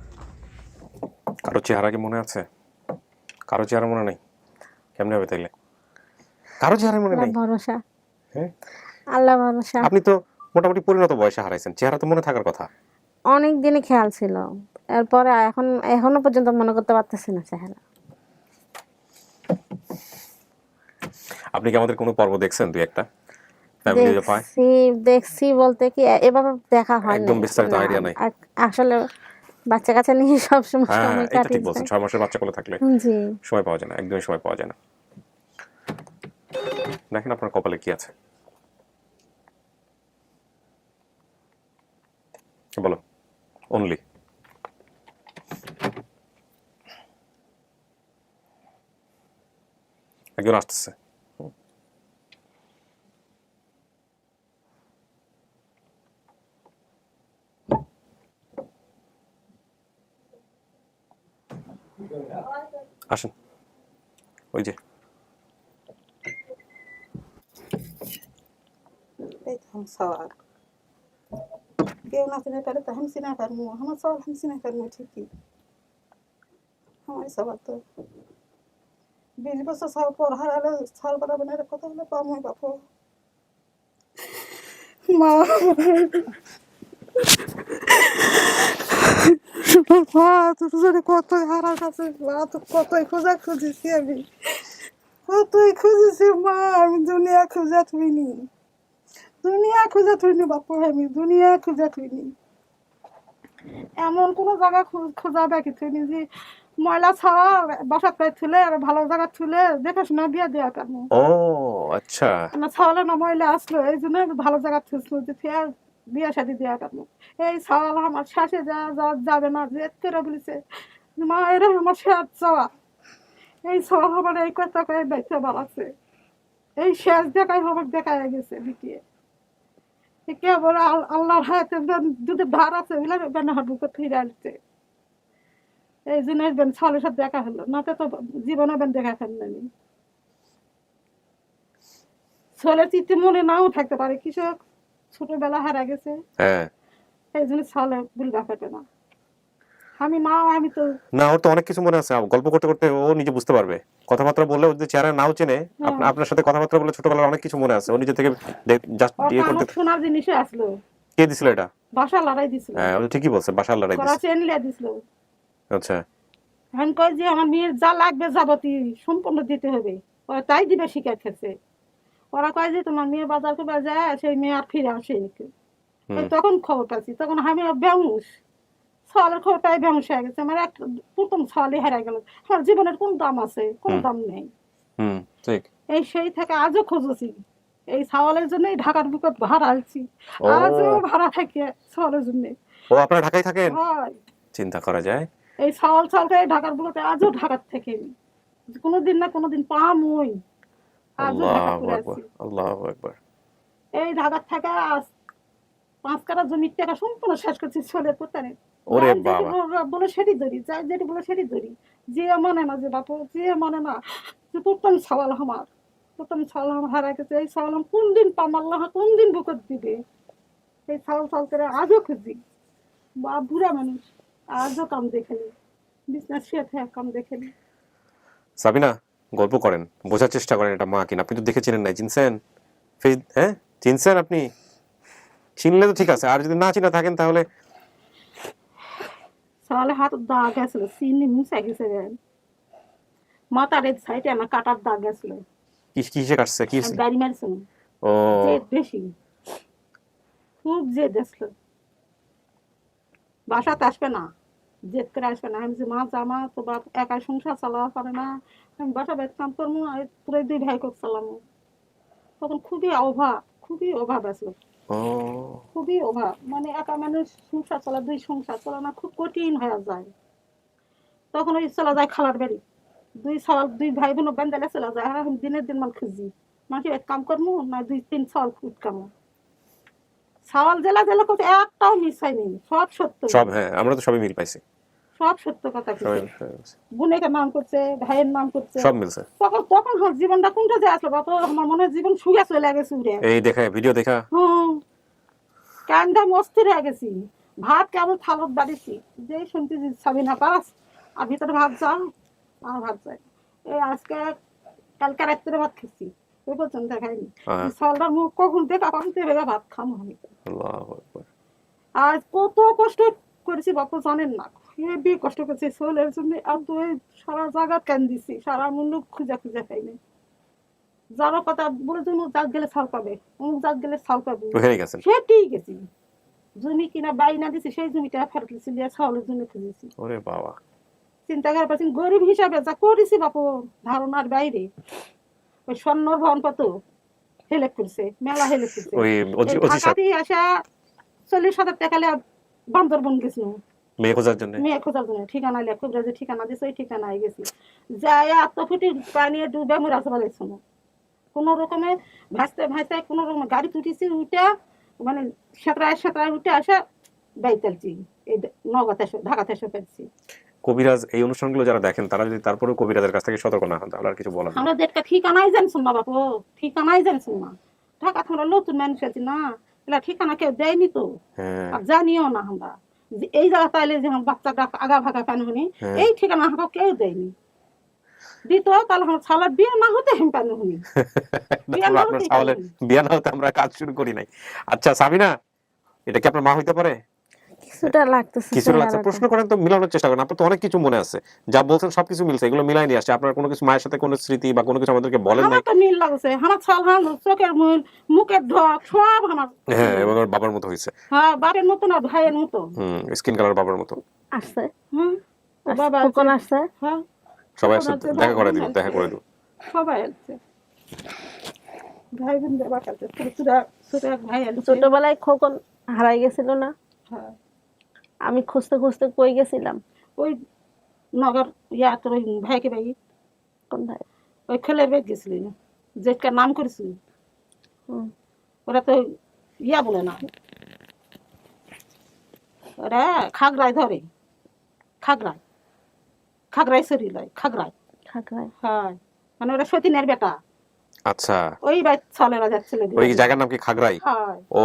S2: কারো চেহারা কি মনে আছে? কারো চেহারা মনে নেই? কেমনে হবে তাইলে? কারো চেহারা মনে নেই?
S3: ভরসা,
S2: হ্যাঁ,
S3: আল্লাহ ভরসা।
S2: আপনি তো মোটামুটি পরিণত বয়সে হারাইছেন, চেহারা তো মনে থাকার কথা।
S3: অনেক দিনই খেয়াল ছিল, এরপরে এখনো পর্যন্ত মনে করতে পারতেছি না চেহারা।
S2: আপনি কি আমাদের কোনো পর্ব দেখছেন দুই একটা? ফ্যামিলি যে পায়?
S3: দেখছি বলতে কি এভাবে দেখা হয়
S2: একদম বিস্তারিত idea নাই।
S3: আসলে বাচ্চা কাচ্চা নিয়ে সবসময়
S2: হ্যাঁ,
S3: সময়
S2: এটা
S3: কাটিয়ে
S2: ঠিক বলছেন, 6 মাসের বাচ্চা কোলে থাকলে
S3: জি।
S2: সময় পাওয়া যায় না, একদমই সময় পাওয়া যায় না। দেখেন আপনার কপালে কি আছে, বলো। অনলি একজন আসতেছে। আসেন, ওই যে
S8: এই তো हम सवाल केहू ना चिन्ह करे तो हम चिन्ह करमु, हमार सवाल हम चिन्ह करमु, ठीक ही हमारे सवाल तो 20 বছর সাল পর হারালে সাল বড় বনে কত হলে পাম হয় বাপু। মা তোর কতই হারা গেছে মা, তো কতই খোঁজা খুঁজেছি আমি, কতই খুঁজেছি মা, আমি দুনিয়া খুঁজা থুইনি, দুনিয়া খুঁজা থুইনি বাপু, আমি দুনিয়া খুঁজা থুইনি। এমন কোনো জায়গা খোঁজা বাকি থুইনি যে ময়লা ছাড়া বাসাত পাই থুলে আর ভালো জায়গা থুলে দেখে শুনে বিয়া দেওয়া কেন।
S2: ও আচ্ছা,
S8: না ছাওয়ালে না ময়লা আসলো, এই জন্য ভালো জায়গা থুসলো যে ফের বিয়া শাদি দেওয়া কেন। এই ছাওয়াল আমার শাসে যাবে না, যে করে বলেছে মা এরা আমার শেষ চাওয়া, এই ছাওয়াল আমার এই কথা কয়ে দেখতে বাড়াচ্ছে, এই শেষ দেখাই আমার দেখা গেছে বিটিয়ে। কেবল আল্লাহর হাতে যদি ধার আছে ওগুলো বেন হাটবুকে ফিরে আসছে এই জন্য বেন ছলের সাথে দেখা হলো নাতে তো জীবনে বেন দেখা ফেললেনি ছলের চিত্তে মনে নাও থাকতে পারে কৃষক ছোটবেলা হারা গেছে
S2: হ্যাঁ
S8: এই জন্য ছলে ভুলবা পাবে না আমি তো
S2: না, ওর তো অনেক কিছু মনে আছে। গল্প করতে করতে ও নিজে বুঝতে পারবে, কথাবার্তা বললে ওর যে চেহারা নাও চেনে, আপনার সাথে কথাবার্তা বলে ছোটবেলার অনেক কিছু মনে আছে। ও নিজে থেকে জাস্ট ইয়ে করতে।
S8: শোনার জিনিসে আসলো।
S2: কে দিছিল এটা?
S8: বাসা লড়াই দিছিল।
S2: হ্যাঁ, ও ঠিকই বলছে, বাসা লড়াই দিছিল।
S8: করা চেন লিয়া দিছিল।
S2: আচ্ছা,
S8: এখন কই যে আমার মেয়ের যা লাগবে যাবতীয় সম্পূর্ণ দিতে হবে, ওরা তাই দিবে শিকার খেছে। ওরা কয় যে তোমার মেয়ে বাজার করে যায়, সেই মেয়ে আর ফিরে আসেনি। তখন খবর পাচ্ছি, তখন আমি বেহুশ, ছলের খবর পাই বেহুশ হয়ে গেছে। আমার এক প্রথম ছলে হারা গেল। আমার জীবনের কোন দাম আছে? কোন দাম নেই।
S2: ঠিক।
S8: এই সেই থেকে আজও খুঁজেছি, এই সওয়ালের জন্য ঢাকার বুকে ভাড়া আনছি, আজও ভাড়া থাকে সওয়ালের জন্য।
S2: ও আপনারা ঢাকায় থাকেন?
S8: হয়,
S2: চিন্তা করা যায়।
S8: এই সওয়াল করে ঢাকার বুকে আজও ঢাকার থেকে কোনোদিন না কোনোদিন পামই।
S2: আল্লাহু আকবার, আল্লাহু আকবার।
S8: এই ঢাকার থেকে আজ 5 কাঠা জমির টাকা সম্পূর্ণ শেষ করছি ছলের পোতারে।
S2: ওরে বাবা,
S8: বলে সেটি ধরি, যাই যেটি বলে সেটি ধরি। যে মানে না, যে বাপু যে মানে না, যে প্রথম সওয়াল আমার, প্রথম সওয়াল আমার হারা গেছে। এই সওয়াল কোন দিন পাম, আল্লাহ কোন দিন বুকত দিবে। এই সওয়াল করে আজও খুঁজি। বা বুড়া মানুষ আজও কাম দেখেনি, বিজনেস শেয়ার থেকে কাম দেখেনি।
S2: সাবিনা, গল্প করেন, বোঝার চেষ্টা করেন এটা মা কিনা। আপনি তো দেখে চিনেন নাই, চিনছেন? হ্যাঁ, চিনছেন আপনি? চিনলে তো ঠিক আছে, আর যদি না চিনা থাকেন তাহলে
S8: সওয়ালে হাত দাগ গেছিল, চিনি মুছে গেছে, মাথার এই সাইডে আমার কাটার দাগ গেছিল।
S2: কিসে কাটছে? কি
S8: গাড়ি মারছে।
S2: ও
S8: বেশি খুব জেদ আসলো, বাসাতে আসবে না, জেদ করে আসবে না। আমি যে মা জামা তো বাপ একাই সংসার চালাওয়া পারে না, আমি বাসা বেদ কাম করবো, পুরো 2 ভাই করে চালামো। তখন খুবই অভাব আসলো, খুবই অভাব। মানে একা মানুষ সংসার চলা, 2 সংসার চলা না খুব কঠিন হয়ে যায়। তখন ওই চলা যায় খালার বাড়ি, 2 ভাই বোন বেন্দালে চলা যায়। এখন দিনের দিন মাল খুঁজি, মাকে কাম করবো না 2-3 সওয়াল ফুট কামো। সওয়াল জেলা করতে একটাও মিস হয়নি, সব সত্য।
S2: সব, হ্যাঁ, আমরা তো সবই মিল পাইছি,
S8: সব সত্য কথা। বোনের নাম করছে, ভাইয়ের নাম করছে,
S2: সব মিলছে।
S8: তখন আমার জীবনটা কোনটা যে আসলো বাবা, আমার মনে হয় জীবন শুয়ে চলে গেছে।
S2: এই দেখা ভিডিও দেখা
S8: কান্দা মস্তির হয়ে গেছি। ভাত কেমন থালত বাড়িছি, যে শুনতে সাবিনা পাস আর ভিতরে ভাত যাও, আর ভাত যায়। এই আজকে কালকে রাত্রে ভাত খেয়েছি, ওই পর্যন্ত খাইনি। সলটার মুখ কখন দেখা পারতে ভেবে ভাত খামো আমি। আর কত কষ্ট করেছি বাপু জানেন না, হেবি কষ্ট করছি সোলের জন্য। আর তুই সারা জায়গা কান্দিছি, সারা মুন্ডু খুঁজা খাইনি। যারা কথা বলে তুমি জাত গেলে ছাল পাবে, অমুক জাত গেলে ছাল পাবে, সেটি গেছি। জমি কিনা বাই না দিছি, সেই জমিটা ফেরত দিছি, ছাওয়ালের জন্য খুঁজেছি।
S2: ওরে বাবা,
S8: চিন্তা করে পাচ্ছি গরিব হিসাবে যা করেছি বাপু ধারণার বাইরে। ওই স্বর্ণর ভবন কত হেলেক করছে, মেলা হেলেক করছে। আসা 40,000 টাকা বান্দরবন গেছিল
S2: মেয়ে খোঁজার জন্য, ঠিকানা
S8: লিয়া কবিরাজের ঠিকানা দিছে, ওই ঠিকানায় গেছি। যাই 8 ফুটি পানি ডুবে মরে আসা কোন রকমে ভাসতে কোন রকম গাড়ি তুটিছি, উঠে মানে সেতরায় উঠে আসা বাইতেছি। এই নগদ ঢাকাতে এসে পেয়েছি।
S2: কবিরাজ এই অনুষ্ঠানগুলো যারা দেখেন তারা যদি তারপরেও কবিরাজের কাছ থেকে সতর্ক না হন তাহলে আর কিছু বলার নেই।
S8: আমরা যেটা ঠিকানাই জানছি না বাপু, ঠিকানাই জানছি না। ঢাকা আমরা নতুন মানুষ আছি না, এলা ঠিকানা কেউ দেয়নি তো, আর জানিও না আমরা। এই জায়গা তাইলে যে বাচ্চাটা আগা ভাগা পানি হনি, এই ঠিকানা আমাকে কেউ দেয়নি। দিত তাহলে আমার ছালার বিয়ে না হতে আমি পানি হনি,
S2: বিয়ে না হতে আমরা কাজ শুরু করি নাই। আচ্ছা সাবিনা, এটা কি আপনার মা হইতে পারে?
S3: কিছুটা লাগছে।
S2: প্রশ্ন করেন তো, মিলানোর চেষ্টা করেন। আপনার তো অনেক কিছু মনে আছে, যা বলছেন সবকিছু মিলছে, এগুলো মিলাই নিয়ে আসছে। আপনার কোনো কিছু মায়ের সাথে কোনো স্মৃতি বা কোনো কিছু আমাদেরকে বলেন নাই?
S8: আমার তো মিল লাগছে, আমার ছাল, চোখের মুল, মুখের ঢক সব আমার।
S2: হ্যাঁ, এবং বাবার মতো হইছে।
S8: হ্যাঁ, বাবার মতো না, ভাইয়ের মতো।
S2: স্কিন কালার বাবার মতো
S3: আসছে।
S8: বাবা
S3: কোন আসছে?
S8: হ্যাঁ,
S2: সবাই আসছে, দেখা করে দিল।
S8: সবাই আসছে, ভাই বোন বাবা কাছে ছোট ভাই আসছে।
S3: ছোটবেলায় খোকন হারাই গেছিল না?
S8: হ্যাঁ,
S3: আমি খুঁজতে কই গেছিলাম।
S8: ওই নগর তোর ওই ভাইকে ভাই,
S3: কোন ভাই?
S8: ওই খেলের বেদ গেছিলি, যেটা নাম করেছিল। ওরা তো ইয়া বলে না, ওরা খাগড়ায় ধরে, খাগড়ায় সরি লয়, খাগড়ায়, হয় মানে ওরা সতীনের বেটা,
S2: আচ্ছা,
S8: ওই ছেলেরা যাচ্ছিল,
S2: ওই জায়গার নাম কি খাগড়াই?
S8: হয়
S2: ও,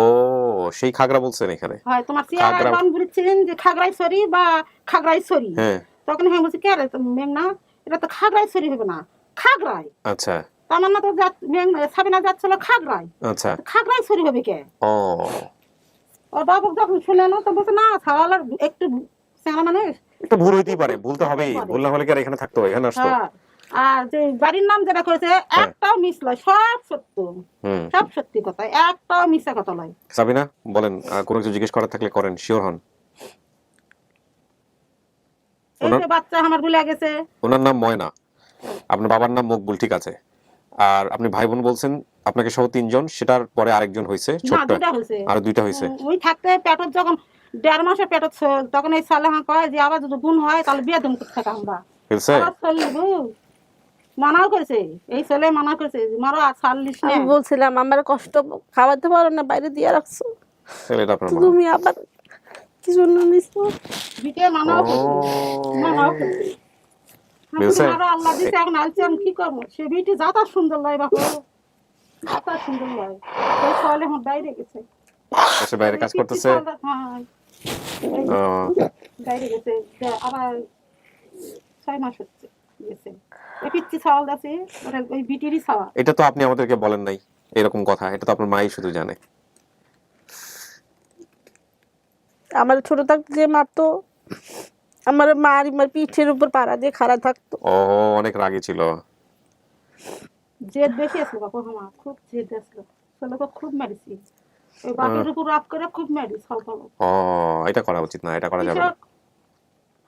S2: সেই খাগড়া বলছেন এখানে?
S8: হয় তোমার চেয়ারা
S2: খাগড়া।
S8: গান বলেছিলেন যে খাগড়াই সরি বা খাগড়াই সরি,
S2: হ্যাঁ,
S8: তখন হ্যাঁ বলছি কে রে মেঘনা, এটা তো খাগড়াই সরি হবে না, খাগড়াই,
S2: আচ্ছা
S8: তার মানে তো সাবিনা যাচ্ছিল খাগড়াই,
S2: আচ্ছা,
S8: খাগড়াই সরি হবে কে?
S2: ও
S8: ওর বাবু যখন শুনে না তো বলছে না ছাওয়ালার একটু চেনা মানে,
S2: একটু ভুল হইতেই পারে, ভুল তো হবেই, ভুল না হলে কি আর এখানে থাকতো, এখানে আসতো?
S8: হ্যাঁ আর যে বাড়ির নাম যেটা করেছে একটাও মিস লয়, সব সত্য,
S2: হুম।
S8: সব সত্যি কথা, একটাও মিথ্যা কথা লয়।
S2: সাবিনা বলেন, কোনো কিছু জিজ্ঞেস করার থাকলে করেন, শিওর হন।
S8: এই যে বাচ্চা আমার ভুলে গেছে,
S2: ওনার নাম ময়না, আপনার বাবার নাম মকবুল, ঠিক আছে। আর আপনি ভাই বোন বলছেন আপনাকে সহ 3 জন, সেটার পরে আরেকজন হয়েছে
S8: না
S2: ছোট্ট,
S8: দুটা হয়েছে,
S2: আর 2টা হয়েছে।
S8: ওই থাকতে পেটত যখন 1.5 মাসে পেটত ছিল, তখন এই সালে হ্যাঁ কয় যে আবার যদি বোন হয় তাহলে বিয়ে দিন থেকে আমরা
S2: বুঝছে?
S8: আবার চলবো, মানাও করেছে, এই ছেলে মানা করেছে যে মারো আর ছাড়লিস না,
S3: আমি বলছিলাম আমার কষ্ট খাওয়াতে পারো না, বাইরে দিয়ে রাখছো,
S2: ছেলেটা আপনার মা।
S3: তুমি আবার কি জন্য নিছো?
S8: বিটে মানাও করেছে, মানাও করেছে।
S2: বুঝছে?
S8: আরো আল্লাহ দিছে, এখন আলছি আমি কি করবো, সে বিটি যাতা সুন্দর লয় বাপু, যাতা সুন্দর লয়, সেই ছেলে আমার বাইরে গেছে,
S2: সে বাইরে কাজ করতেছে।
S8: হ্যাঁ
S2: ও,
S8: বাইরে গেছে, আবার 6 মাস হচ্ছে গেছে, এই পিচ্ছি ছাওয়াল আছে, ওটা ওই বিটিরই ছাওয়া।
S2: এটা তো আপনি আমাদেরকে বলেন নাই এরকম কথা, এটা তো আপনার মাই শুধু জানে।
S3: আমার ছোট থাকতে যে মারতো, আমার মার পিঠের উপর পাড়া দিয়ে খাড়া থাকতো।
S2: ও, অনেক রাগী ছিল।
S8: জেদ বেশি আসলো বাপু, আমার খুব জেদ আসলো, ছেলেকে খুব মেরেছি, ওই বাপের উপর রাগ করে খুব মেরেছি, ফল
S2: ও, এটা করা উচিত না, এটা করা যাবে না।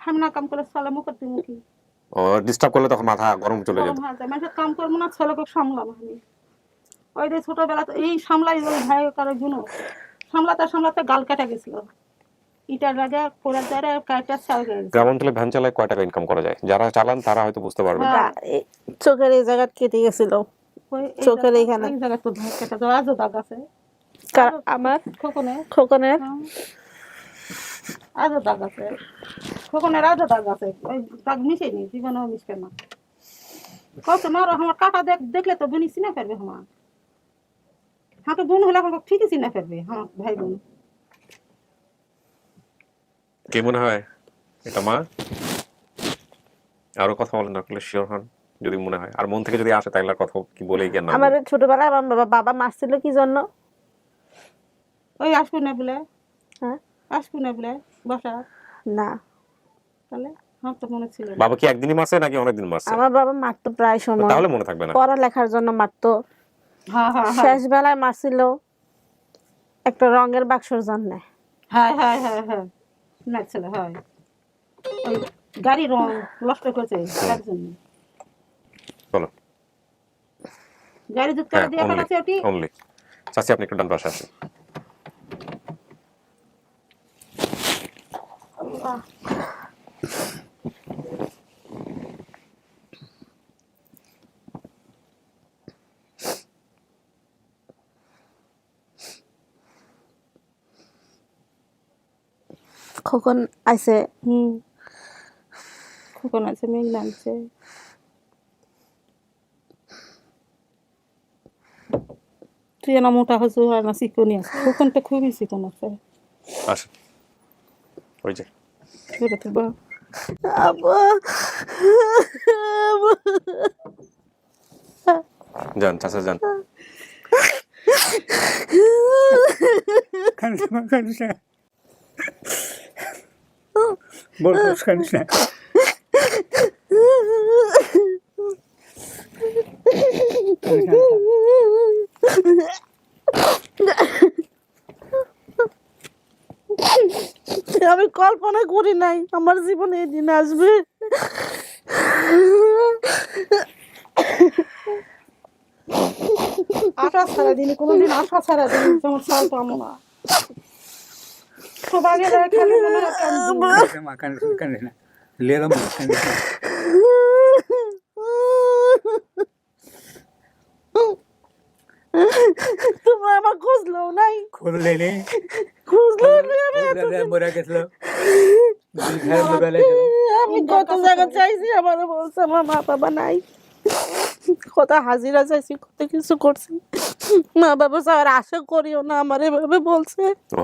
S8: হামনা কাম করে ছেলে মুখের মুখী
S2: ও, ডিস্টার্ব করলে তখন মাথা গরম চলে যেত।
S8: মানুষের কাম করবো না, ছেলেকে সামলাম আমি, ওই যে ছোটবেলা এই সামলাই ওই ভাই কারো জন্য সামলাতে সামলাতে গাল কেটে গেছিল, ইটার লাগে পোড়ার দ্বারা কাটা ছাল গেছে।
S2: গ্রাম অঞ্চলে ভ্যান চালায় কয় টাকা ইনকাম করা যায়? যারা চালান তারা হয়তো বুঝতে পারবে।
S3: এই চোখের এই জায়গা কেটে গেছিল, চোখের এইখানে
S8: এই জায়গা তো ধার কেটে দেওয়া, আজও দাগ আছে
S3: আমার
S8: খোকনের,
S3: খোকনের
S8: আজও দাগ আছে, খোকনের আজও দাগ আছে, ওই দাগ মিশেনি, জীবনেও মিশবে না। কত মারো আমার কাটা দেখলে তো বোনই চিনে ফেলবে, আমার হাতে বোন হলে আমাকে ঠিকই চিনে ফেলবে, আমার ভাই বোন।
S2: কে মনে হয় এটা মা? আরো কথা বলেন, না করলে শিওর হন যদি মনে হয়, আর মন থেকে যদি আসে তাহলে আর কথা কি বলেই কেন।
S3: আমার ছোটবেলায় আমার বাবা মারছিল কি জন্য?
S8: ওই আসবো না বলে,
S3: হ্যাঁ
S8: আসবো না বলে বসা,
S3: না
S8: তাহলে আমার তো মনে ছিল না।
S2: বাবা কি একদিনই মারছে নাকি অনেকদিন মারছে?
S3: আমার বাবা মারতো প্রায় সময়,
S2: তাহলে মনে থাকবে না।
S3: পড়ালেখার জন্য মারতো,
S8: হ্যাঁ হ্যাঁ
S3: শেষ বেলায় মারছিল একটা রঙের বাক্সর জন্য।
S8: হ্যাঁ হ্যাঁ হ্যাঁ হ্যাঁ না ছিল, হয় ওই গাড়ি রং নষ্ট করেছে তার জন্য,
S2: চলো
S8: গাড়ি যুক্ত করে দিয়ে ফেলেছে ওটি।
S2: অনলি চাচি, আপনি একটু ডান পাশে আসেন।
S3: খোকন আইছে,
S8: খোকন আছে, মেঘনা আছে, তুই না মোটা হচ্ছে আর না চিকনি আছে, খোকনটা খুবই চিকন আছে।
S2: আসেন, ওই যে যান চাচা যান।
S3: আমি কল্পনা করি নাই আমার জীবনে এই দিন আসবে।
S8: আশা ছাড়া দিন, কোনোদিন আশা ছাড়া দিন তোমার চাল পাবো না, সবাই খালি মনে হয়
S3: তোমরা আমার খুঁজলো নাই,
S6: খুললেনি
S3: খুঁজলো
S6: মরে গেছিল মোবাইলে
S3: আমি কত জায়গা চাইছি, আমার বলছে আমার মা বাবা নাই, কত হাজিরা চাইছি, কত কিছু করছি, মা বাবা স্যার আশা করিও না, আমার এভাবে বলছে।
S2: ও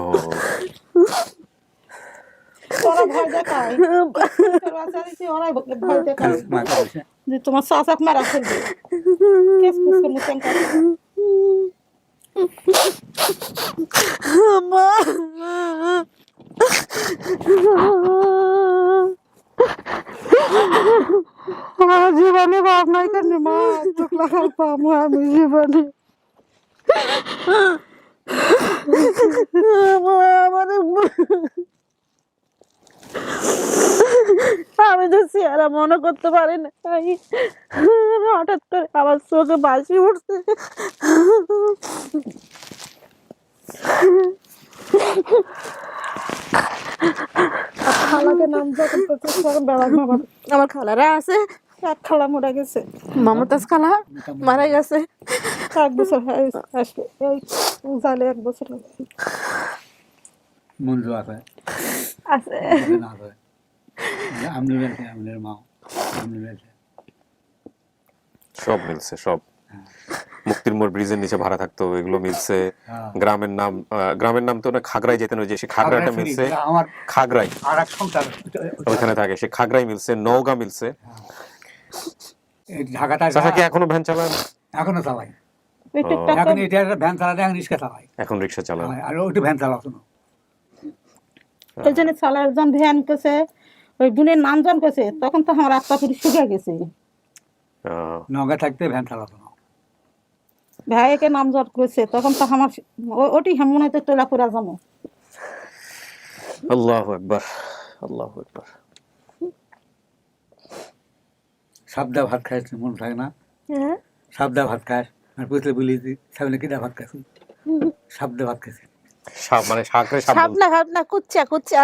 S8: ওরা ভয় দেখায়, বাচ্চা দিছি, ওরাই ভয় দেখায় যে তোমার চাচাক মারা ফেলবে, কেস কুস করে মুতেন করে।
S3: মা
S8: জীবনে বাপ নাই কেন মা, চোখ লাগাল পাবো আমি জীবনে।
S3: আমি তো চেহারা মনে করতে পারি না, হঠাৎ করে আমার চোখে বাসি উঠছে।
S8: খালাকে নাম যখন করছে তখন বেড়া বাবা,
S3: আমার খালারা আছে,
S8: এক খালা মরে গেছে,
S3: মমতাজ খালা মারা গেছে।
S8: 1 বছর আসবে, এই জালে 1 বছর হবে।
S6: মঞ্জু আছে
S3: আছে
S6: আমনি বলছে আমনের মা আমনি বলছে
S2: সব মিলছে, সব মুক্তির মোড় ব্রিজের নিচে ভাড়া থাকতো, এগুলো মিলছে। গ্রামের নাম তো না খাগড়াই যেতেন, ওই যে সে খাগড়াটা মিলছে,
S6: আমার
S2: খাগড়াই
S6: আর এক সংসার
S2: ওইখানে থাকে, সে খাগড়াই মিলছে, নওগাঁ মিলছে।
S6: ঢাকাটা
S2: চাচা কি এখনো ভ্যান চালান?
S6: এখনো চালাই,
S8: এই টিকটক
S6: এখন এটা ভ্যান চালাতে এখন রিক্সা চালাই,
S2: এখন রিক্সা চালান?
S6: আর ওইটা ভ্যান চালাতো না।
S8: ওই জন্য চালা একজন ভ্যান কেছে, ওই বোনের নাম জন কেছে, তখন তো আমার রাস্তা পুরি শুকে গেছে,
S6: নগা থাকতে ভ্যান চালাতো না।
S8: ভাইকে নাম জন করেছে, তখন তো আমার ওটি মনে হয়তো তোলা পুরা জমে।
S2: আল্লাহু আকবার, আল্লাহু আকবার।
S6: সাবদা ভাত খাইছে মন থাকে না, সাবদা ভাত খাস, আর বুঝলে বলি সামনে কিনা ভাত খাইছি, সাবদা ভাত খাইছি,
S2: মানে শাকরে
S3: সাপ না খাপ না, কুচ্চা কুচ্চা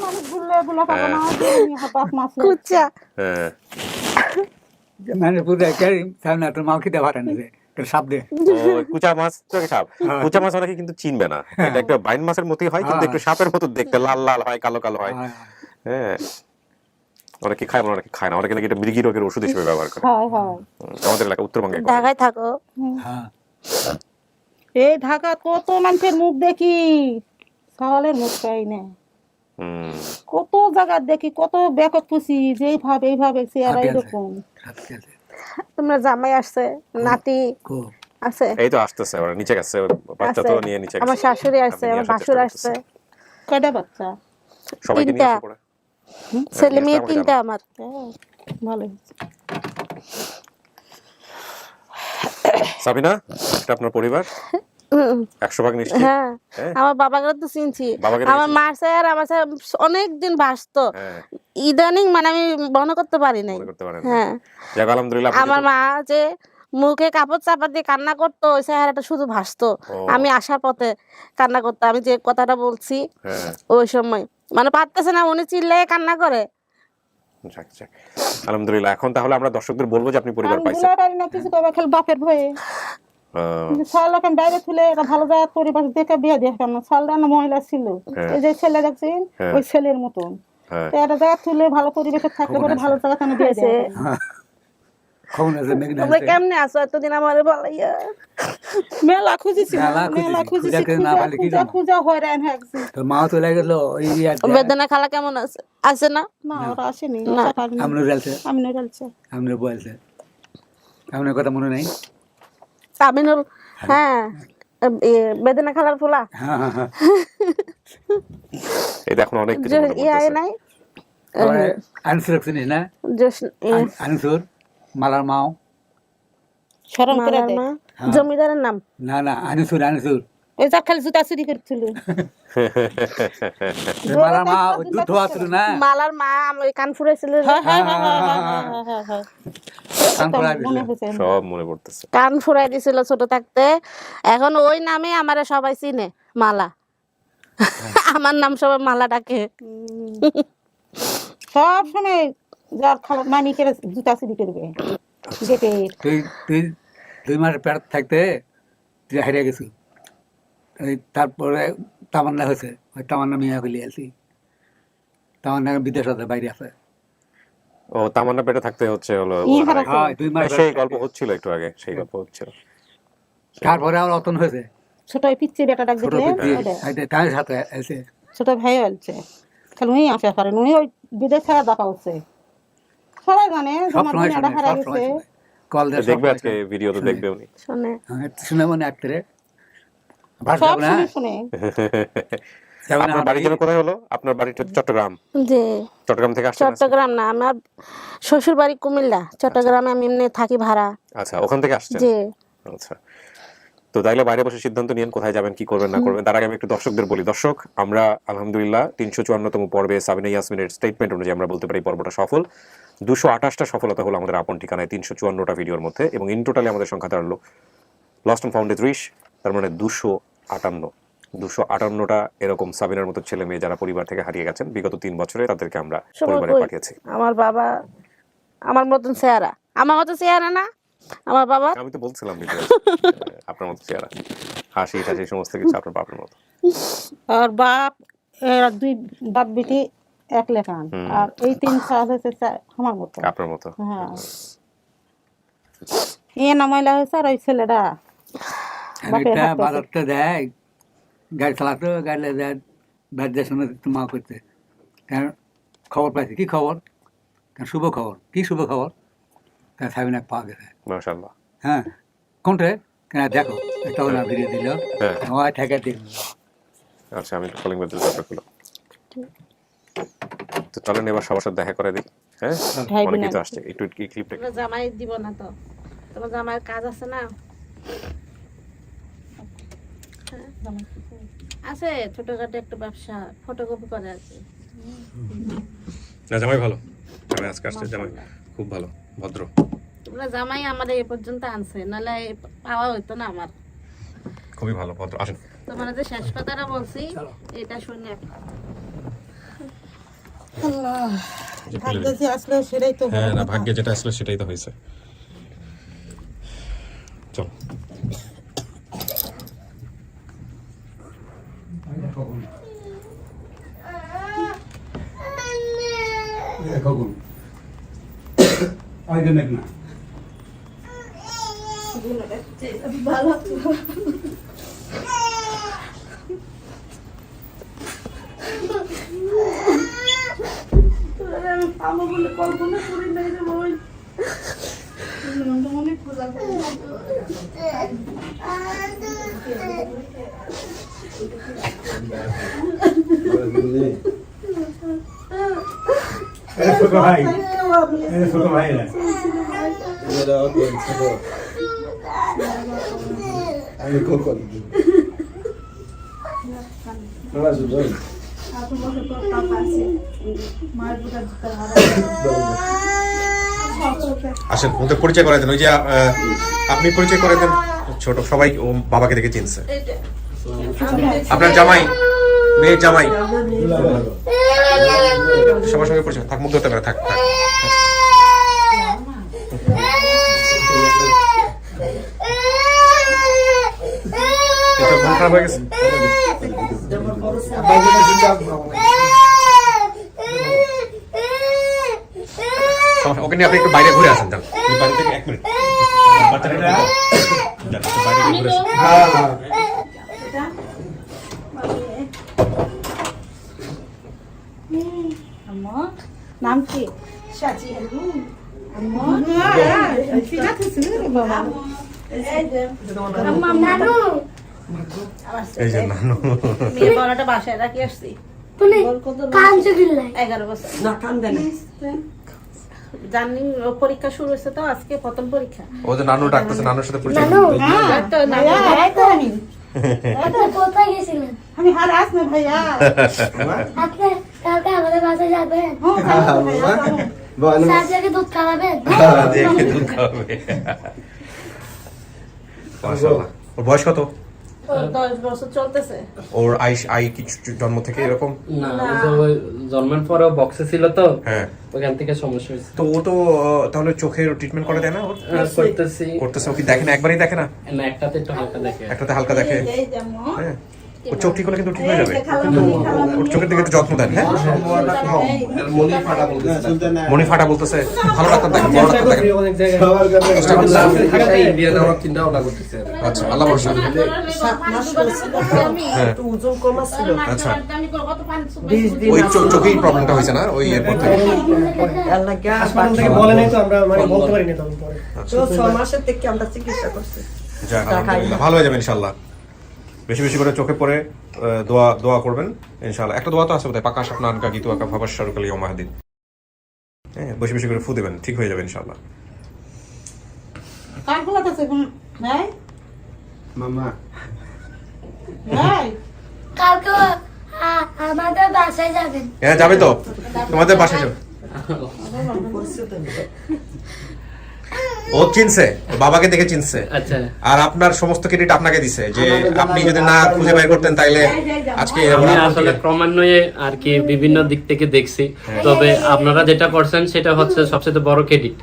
S8: মানুষ বললে বলে পাবো না, বাপ মাছ
S3: কুচ্চা।
S2: হ্যাঁ
S6: মানে পুরো ক্যারি সামনে তোর মা কিনা ভাত আনছে সাবদে।
S2: ও কুচা মাছ তো সাপ, কুচা মাছ অনেকে কিন্তু চিনবে না, এটা একটা বাইন মাছের মতোই হয়, কিন্তু একটু সাপের মতো দেখতে, লাল লাল হয়, কালো কালো হয়। হ্যাঁ অনেকে খায়, অনেকে খায় না, অনেকে নাকি এটা মৃগী রোগের ওষুধ হিসেবে ব্যবহার করে।
S8: হয় হয়,
S2: আমাদের এলাকা উত্তরবঙ্গে করে।
S3: ঢাকায় থাকো,
S6: হ্যাঁ
S8: এই ঢাকা কত মানুষের মুখ দেখি, সওয়ালের মুখ পাই না, কত জায়গা দেখি, কত ব্যাকত খুশি, যে এইভাবে চেহারা এরকম।
S3: তোমরা জামাই আসছে, নাতি আছে,
S2: এই তো আসতেছে, ওরা নিচে গেছে, বাচ্চা তো নিয়ে নিচে গেছে।
S3: আমার শাশুড়ি আসছে, আমার ভাসুর আসছে,
S8: কয়টা বাচ্চা?
S2: সবাইকে নিয়ে এসে পড়ে।
S3: ছেলে মেয়ে 3টা আমার।
S8: ভালো।
S2: সাবিনা, এটা আপনার পরিবার 100% নিশ্চিত?
S3: হ্যাঁ, আমার বাবাকে তো চিনছি, আমার মার সাথে আর আমার সাথে অনেকদিন ভাসতো, ইদানিং মানে আমি মনে করতে পারি নাই। হ্যাঁ
S2: যাক আলহামদুলিল্লাহ।
S3: আমার মা যে মুখে কাপড় চাপা দিয়ে কান্না করতো, ওই চেহারাটা শুধু ভাসতো, আমি আসার পথে কান্না করতো, আমি যে কথাটা বলছি ওই সময় মানে পারতেছে না, উনি চিল্লায় কান্না করে।
S2: আলহামদুলিল্লাহ। এখন তাহলে আমরা দর্শকদের বলবো যে আপনি পরিবার পাইছেন।
S8: আমি পারি না কিছু করবে, খালি বাপের ভয়ে। সালকে বাইরে তুলে একটা ভালো জায়গা পরিবার দেখে বিয়ে দিয়ে না, সালটা না মহিলা ছিল, এই যে ছেলে দেখছেন ওই ছেলের মতন, একটা জায়গা তুলে ভালো পরিবেশে থাকলে পরে ভালো জায়গা কেন বিয়ে দিয়ে।
S3: তোমরা কেমনে আছো এতদিন আমার বলাইয়া?
S8: মেলা খুঁজেছি, মেলা খুঁজেছি, খুঁজা হয়রান হয়ে গেছি।
S6: তোর মা চলে গেল, ওই
S3: বেদনা খালা কেমন আছে? আছে না?
S8: না ওরা আসেনি,
S6: আমনুর গেলছে,
S8: আমনুর গেলছে,
S6: আমনুর বলছে, আমনের কথা মনে নাই?
S3: আমিনুল, হ্যাঁ বেদনা খালার ফুলা।
S2: এই দেখুন অনেক কিছু
S3: ইয়ে নাই,
S6: আনসুর চিনিস না? আনসুর মালার মাও,
S8: শরম করে দে,
S3: জমিদারের নাম
S6: না না, আনসুর আনসুর
S8: ওই যা খালি জুতা চুরি করছিল,
S6: মালার মা দুধ ধোয়াছিল না,
S3: মালার মা আমার কান ফুরাইছিল,
S2: সব মনে পড়তেছে,
S3: কান ফুরাই দিছিল ছোট থাকতে। এখন ওই নামে আমারে সবাই চিনে, মালা। আমার নাম সবাই মালা ডাকে।
S8: সব সময় যার খালা মানিকের জুতা চুরি করবে গেটে।
S6: তুই 2 মাস পেট থাকতে তুই হারিয়ে গেছিস, এই তারপরে তামান্না হয়েছে, ওই তামান্না মিয়া ফেলে আছি। তামান্না বিদেশ আছে, বাইরে আছে।
S2: ও তামান্না পেটে থাকতে হচ্ছে হলো
S6: হ্যাঁ, 2 মাস।
S2: সেই গল্প হচ্ছিল একটু আগে, সেই গল্প হচ্ছিল।
S6: তারপরে আমার অতন হয়েছে,
S3: ছোট ওই পিচ্ছি বেটাটা
S6: ছোট
S3: দেখলে
S6: পিচ্চি,
S3: ওটা
S6: তার সাথে আছে।
S3: ছোট ভাই বলছে খালি উনি আসে পারেন, উনি ওই বিদেশ ছাড়া দেখা হচ্ছে সবাই জানে
S6: সব
S3: তোমার
S6: সময়
S3: দুনিয়াটা
S6: শুনে,
S3: হারা
S6: সব
S3: গেছে।
S6: সময় শুনে। কল দিয়ে
S2: দেখবে আজকে ভিডিও তো দেখবে উনি।
S3: শুনে
S6: শুনে মনে আত্মরে
S3: সব শুনে শুনে
S2: আপনার বাড়ি যেন কোথায় হলো? আপনার বাড়িটা চট্টগ্রাম?
S3: যে
S2: চট্টগ্রাম থেকে আসছেন?
S3: চট্টগ্রাম না, আমার শ্বশুর বাড়ি কুমিল্লা, চট্টগ্রামে আমি এমনি থাকি ভাড়া।
S2: আচ্ছা, ওখান থেকে আসছেন?
S3: যে
S2: আচ্ছা, তো তাইলে বাইরে বসে সিদ্ধান্ত নিয়েন কোথায় যাবেন, কি করবেন না করবেন। তার আগে আমি একটু দর্শকদের বলি, দর্শক আমরা আলহামদুলিল্লাহ 354তম পর্বে সাবিনা ইয়াসমিনের স্টেটমেন্ট অনুযায়ী আমরা বলতে পারি পর্বটা সফল। 228টা সফলতা হলো আমাদের আপন ঠিকানায় 354টা ভিডিওর মধ্যে, এবং ইন টোটালি আমাদের সংখ্যা দাঁড়ালো লস্ট অ্যান্ড ফাউন্ডে 30, তার মানে 258টা এরকম সাবিনার মতো ছেলে মেয়ে যারা পরিবার থেকে হারিয়ে গেছেন বিগত 3 বছরে, তাদেরকে আমরা পরিবারে পাঠিয়েছি।
S3: আমার বাবা আমার মতন চেহারা, আমার মতো চেহারা না আমার বাবা।
S2: আমি তো বলছিলাম আপনার মতো চেহারা, হাসি টাসি সমস্ত কিছু আপনার বাবার মতো।
S3: আর বাপ এরা 2 বাপ বেটি এক লেখান, আর এই 3 সাল হয়েছে আমার মতো,
S2: আপনার মতো।
S3: হ্যাঁ এ নামাইলা হয়েছে। আর ওই ছেলেটা বাপের হাতে
S6: বাজারটা দেয়, গাড়ি চালাতো, গাড়ি দেয় বাড়ির সঙ্গে মা করতে। কারণ খবর পাইছি, কি খবর? কারণ শুভ খবর, কি শুভ খবর? কারণ সাবিনা পাওয়া গেছে।
S2: মাশাআল্লাহ।
S6: হ্যাঁ, কোনটা? কেন দেখো, একটা ওরা ভিডিও দিল,
S2: হ্যাঁ।
S6: আমার ঠেকা দিল।
S2: আচ্ছা, আমি কলিং বেল দিতে খুলো। তো চলেন এবার সবার সাথে দেখা করে দিই। হ্যাঁ, অনেকেই তো আসছে, একটু কি ক্লিপটা।
S3: তোমরা জামাই দিব না তো, তোমার জামাইয়ের কাজ আছে না? আছে ছোটখাটো একটা ব্যবসা, ফটোকপি করে আছে।
S2: না, জামাই ভালো, জামাই আজকে আসছে, জামাই খুব ভালো, ভদ্র।
S3: তোমরা জামাই আমাদের এই পর্যন্ত আনছে, নাহলে পাওয়া হইতো না আমার।
S2: খুবই ভালো, ভদ্র। আসেন।
S3: তোমার যে শেষ কথাটা বলছি এটা শুনে
S8: ভাগ্যে যে আসলে সেটাই তো
S2: হ্যাঁ, না ভাগ্যে যেটা আসলে সেটাই তো হয়েছে। চল।
S3: আমি পাবো বলে কল্পনা করি নাই রে ভাই। অনেক খোঁজা
S4: ছোট ভাই, ছোট ভাই না আমি কখন
S2: আসেন, ওদের পরিচয় করে দেন। ওই যে আপনি পরিচয় করে দেন, ছোট সবাই ও বাবাকে দেখে চিনছে। আপনার জামাই, মেয়ের জামাই, সবার সঙ্গে পরিচয়। থাক, মুখ ধরতে পারে, থাক থাক। এটা মন খারাপ হয়ে গেছে। ওকে নিয়ে আপনি একটু বাইরে ঘুরে আসেন, যান বাড়ি থেকে 1 মিনিট। বাচ্চাটা একটু দাও। যান, একটু বাইরে গিয়ে ঘুরে আসেন।
S3: নাম কি?
S2: এই যে নানু।
S3: মেয়ে বড়টা বাসায় রাখি আসছি। 11 বছর।
S1: না কান্দে না।
S3: জানি পরীক্ষা শুরু হয়েছে তো, আজকে প্রথম পরীক্ষা।
S2: ও যে নানু ডাকতেছে, নানুর সাথে পরিচয়।
S3: তো নানি
S8: কোথায় গেছিলেন? আমি হার আসনে ভাইয়া।
S11: আপনি কালকে আমাদের বাসায় যাবেন? সার্জাকে দুধ খাওয়াবেন?
S2: দুধ খাওয়াবে। মাশাআল্লাহ। ওর বয়স কত?
S3: 10 বছর চলতেছে।
S2: ওর আই কি জন্ম থেকে এরকম?
S9: না, ও তো ওই জন্মের পরেও বক্সে ছিল তো,
S2: হ্যাঁ,
S9: ওখান থেকে সমস্যা হয়েছে।
S2: তো ও তো তাহলে চোখের ট্রিটমেন্ট করে দেয় না? ওর
S9: করতেছি।
S2: ও কি দেখে না? একবারই দেখে না?
S9: না, একটাতে একটু হালকা দেখে।
S2: একটাতে হালকা দেখে।
S3: এই যেমন
S2: হ্যাঁ, ও চোখ ঠিক হলে কিন্তু ঠিক হয়ে যাবে। কিন্তু ওর চোখের দিকে একটু যত্ন দেন। হ্যাঁ,
S4: মনি ফাটা বলতেছে
S2: মনি ফাটা বলতেছে। ভালো ডাক্তার দেখেন, বড় ডাক্তার দেখেন।
S4: সবার কাছে
S2: ইন্ডিয়া যাওয়ার চিন্তা ভাবনা করতেছে। আচ্ছা, আল্লাহ ভরসা।
S1: 7 মাস হয়েছিল তো, একটু ওজন কম ছিল।
S2: আচ্ছা,
S1: 20 দিন
S2: ওই চোখেই প্রবলেমটা হয়েছে না? ওই এরপর থেকে
S5: বলে নাই তো, আমরা মানে বলতে পারি না তখন পরে।
S1: তো 6 মাসের থেকে আমরা চিকিৎসা করছি।
S2: যাক, আলহামদুলিল্লাহ, ভালো হয়ে যাবে ইনশাআল্লাহ। বেশি বেশি করে চোখে পড়ে দোয়া করবেন ইনশাআল্লাহ। একটা দোয়া তো আছে বোধহয়, পাকা স্বপ্ন আনকা গীত আঁকা ভাবার শাহরুখালি ও মাহাদিন। হ্যাঁ, বেশি বেশি করে ফু দেবেন, ঠিক হয়ে যাবে ইনশাআল্লাহ।
S4: মামা
S11: কালকে আমাদের বাসায় যাবেন।
S2: হ্যাঁ, যাবে তো, তোমাদের বাসায় যাবে। ও চিনছে, ওর বাবাকে দেখে চিনছে।
S9: আচ্ছা,
S2: আর আপনার সমস্ত ক্রেডিট আপনাকে দিছে, যে আপনি যদি না খুঁজে বের করতেন তাইলে আজকে
S9: আমি আসলে ক্রমান্বয়ে আর কি বিভিন্ন দিক থেকে দেখছি। তবে আপনারা যেটা করছেন সেটা হচ্ছে সবচেয়ে বড় ক্রেডিট,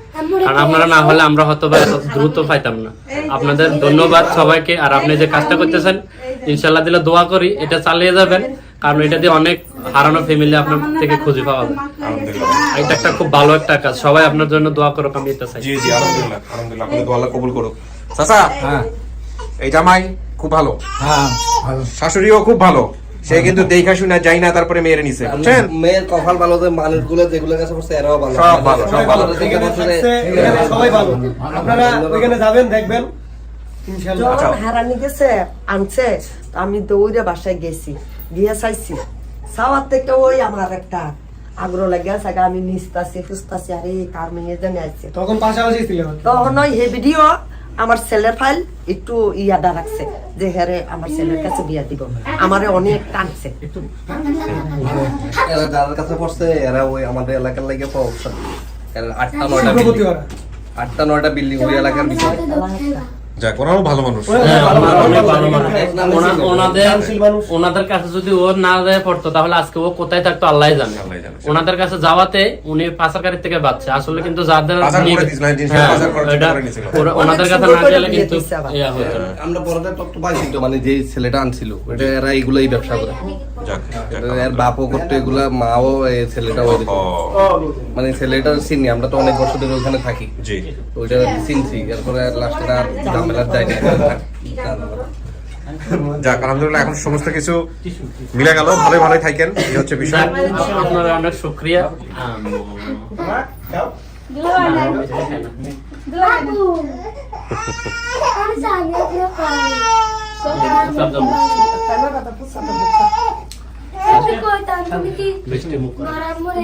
S9: কারণ আপনারা না হলে আমরা হয়তো বা এত দ্রুত পাইতাম না। আপনাদের ধন্যবাদ সবাইকে। আর আপনি যে কাজটা করতেছেন, ইনশাল্লাহ দিলে দোয়া করি এটা চালিয়ে যাবেন, কারণ এটা দিয়ে অনেক হারানো ফ্যামিলি আপনার থেকে খুঁজে পাওয়া যায়। এটা একটা খুব ভালো একটা কাজ, সবাই আপনার জন্য দোয়া করুক, আমি এটা চাই।
S2: জি জি, আলহামদুলিল্লাহ, আলহামদুলিল্লাহ, আপনাদের দোয়া আল্লাহ কবুল করুক। চাচা, এই জামাই খুব ভালো, শাশুড়িও খুব ভালো। সে কিন্তু দেখা শুনে যাই না, তারপরে মেয়ের নিছে, বুঝছেন?
S4: মেয়ের কপাল ভালো, যে মানুষগুলো যেগুলো কাছে পড়ছে এরাও ভালো,
S2: সব ভালো, সব ভালো।
S5: সবাই ভালো, আপনারা ওইখানে যাবেন, দেখবেন ইনশাআল্লাহ।
S1: যখন হারানি গেছে আনছে, তো আমি দৌড়ে বাসায় গেছি, গিয়ে চাইছি। চাওয়ার থেকে ওই আমার একটা আগ্রহ লাগে আছে, আমি নিস্তাছি ফুসতাছি, আরে কার মেয়ে জানে আসছে।
S5: তখন পাশাপাশি ছিল।
S1: তখন ওই হে ভিডিও আমার ছেলের ফাইল একটু ইয়াদা রাখছে, যে হ্যাঁ আমার ছেলের কাছে বিয়া দিব। আমারে অনেক টানছে।
S4: এরা যার কাছে পড়ছে এরা ওই আমাদের এলাকার লাগে পাওয়া 8টা 9টা বিল্ডিং ওই এলাকার ভিতরে।
S2: যাক, ওরাও ভালো মানুষ।
S9: ওনাদের কাছে যদি ও না যায় পড়তো, তাহলে আজকে ও কোথায় থাকতো আল্লাহ জানে। ওনাদের কাছে যাওয়াতে উনি পাচারকারীর থেকে বাঁচছে আসলে, কিন্তু যাদের ওনাদের কাছে না গেলে কিন্তু
S4: আমরা পরে তত্ত্ব পাইছি তো, মানে যে ছেলেটা আনছিল ওটা এরা এগুলাই ব্যবসা করে। এর বাপও করতো এগুলা, মাও এই ছেলেটাও মানে ছেলেটার চিনি, আমরা তো অনেক বছর ধরে ওখানে থাকি।
S2: জি,
S4: ওইটা চিনছি, এরপরে লাস্টে আর ঝামেলার যায় না।
S2: যাক, আলহামদুলিল্লাহ, এখন সমস্ত কিছু মিলে গেল। ভালোই ভালোই থাকেন, এই হচ্ছে বিষয়।
S9: আপনার অনেক শুকরিয়া।
S11: আমি জানি আপনি কইতাম তুমি কি মারার মরে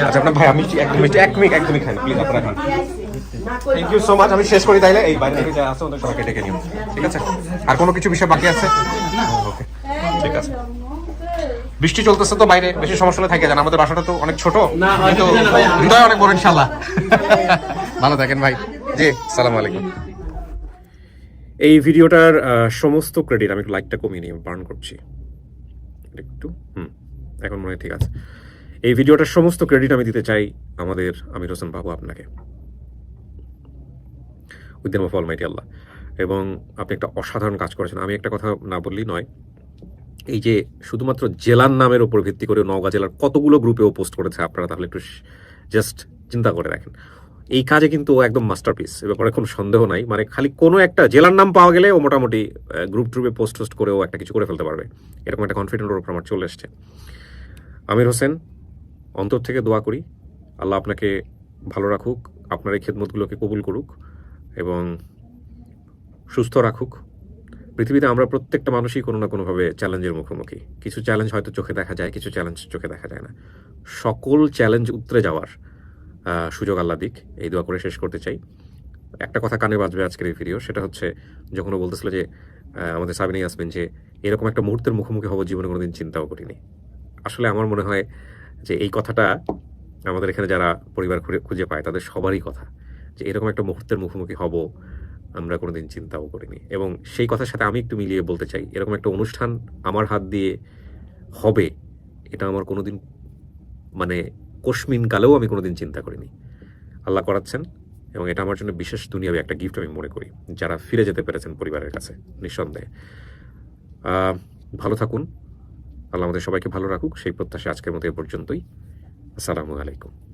S2: আচ্ছা, আপনার ভাই, আমি একদমই খাই, প্লিজ আপনারা খান। Thank you so much. আমি শেষ করি তাইলে, এই বাইরে থেকে যা আছে ওদের সবাইকে ডেকে নিও, ঠিক আছে? আর কোনো কিছু বিষয় বাকি আছে? ওকে, ঠিক আছে। বৃষ্টি চলতেছে তো বাইরে, বেশি সমস্যা হলে থাকে যান। আমাদের বাসাটা তো অনেক ছোট, কিন্তু হৃদয় অনেক বড় ইনশাআল্লাহ। ভালো থাকেন ভাই। জি, আসসালামু আলাইকুম। এই ভিডিওটার সমস্ত ক্রেডিট আমি একটু লাইকটা কমিয়ে নিয়ে বার্ন করছি একটু। এখন মনে হয় ঠিক আছে। এই ভিডিওটার সমস্ত ক্রেডিট আমি দিতে চাই আমাদের আমির হোসেন বাবু আপনাকে, with the name of almighty Allah. এবং আপনি একটা অসাধারণ কাজ করেছেন। আমি একটা কথা না বললেই নয়, এই যে শুধুমাত্র জেলার নামের উপর ভিত্তি করে নওগাঁ জেলার কতগুলো গ্রুপেও পোস্ট করেছে, আপনারা তাহলে একটু জাস্ট চিন্তা করে দেখেন। এই কাজে কিন্তু ও একদম মাস্টারপিস, এ ব্যাপারে কোনো সন্দেহ নাই। মানে খালি কোনো একটা জেলার নাম পাওয়া গেলে ও মোটামুটি গ্রুপে পোস্ট করেও একটা কিছু করে ফেলতে পারবে, এরকম একটা কনফিডেন্ট ওর উপর আমার চলে এসছে। আমির হোসেন, অন্তর থেকে দোয়া করি আল্লাহ আপনাকে ভালো রাখুক, আপনার এই খেদমতগুলোকে কবুল করুক এবং সুস্থ রাখুক। পৃথিবীতে আমরা প্রত্যেকটা মানুষই কোনো না কোনোভাবে চ্যালেঞ্জের মুখোমুখি। কিছু চ্যালেঞ্জ হয়তো চোখে দেখা যায়, কিছু চ্যালেঞ্জ চোখে দেখা যায় না। সকল চ্যালেঞ্জ উতরে যাওয়ার সুযোগ আল্লাহ দিক, এই দোয়া করে শেষ করতে চাই। একটা কথা কানে বাজবে আজকের এই ভিডিও, সেটা হচ্ছে যখন ও বলতেছিল যে আমাদের সাবিনা ইয়াসমিন যে এরকম একটা মুহূর্তের মুখোমুখি হবো জীবনে কোনোদিন চিন্তাও করিনি। আসলে আমার মনে হয় যে এই কথাটা আমাদের এখানে যারা পরিবার খুঁজে পায় তাদের সবারই কথা, যে এরকম একটা মুহূর্তের মুখোমুখি হব আমরা কোনোদিন চিন্তাও করিনি। এবং সেই কথার সাথে আমি একটু মিলিয়ে বলতে চাই, এরকম একটা অনুষ্ঠান আমার হাত দিয়ে হবে এটা আমার কোনোদিন মানে কস্মিন কালেও আমি কোনোদিন চিন্তা করিনি। আল্লাহ করাচ্ছেন এবং এটা আমার জন্য বিশেষ দুনিয়াবী একটা গিফট আমি মনে করি, যারা ফিরে যেতে পেরেছেন পরিবারের কাছে নিঃসন্দেহে। ভালো থাকুন, আল্লাহ আমাদের সবাইকে ভালো রাখুক, সেই প্রত্যাশা আজকের মতো এ পর্যন্তই। আসসালামু আলাইকুম।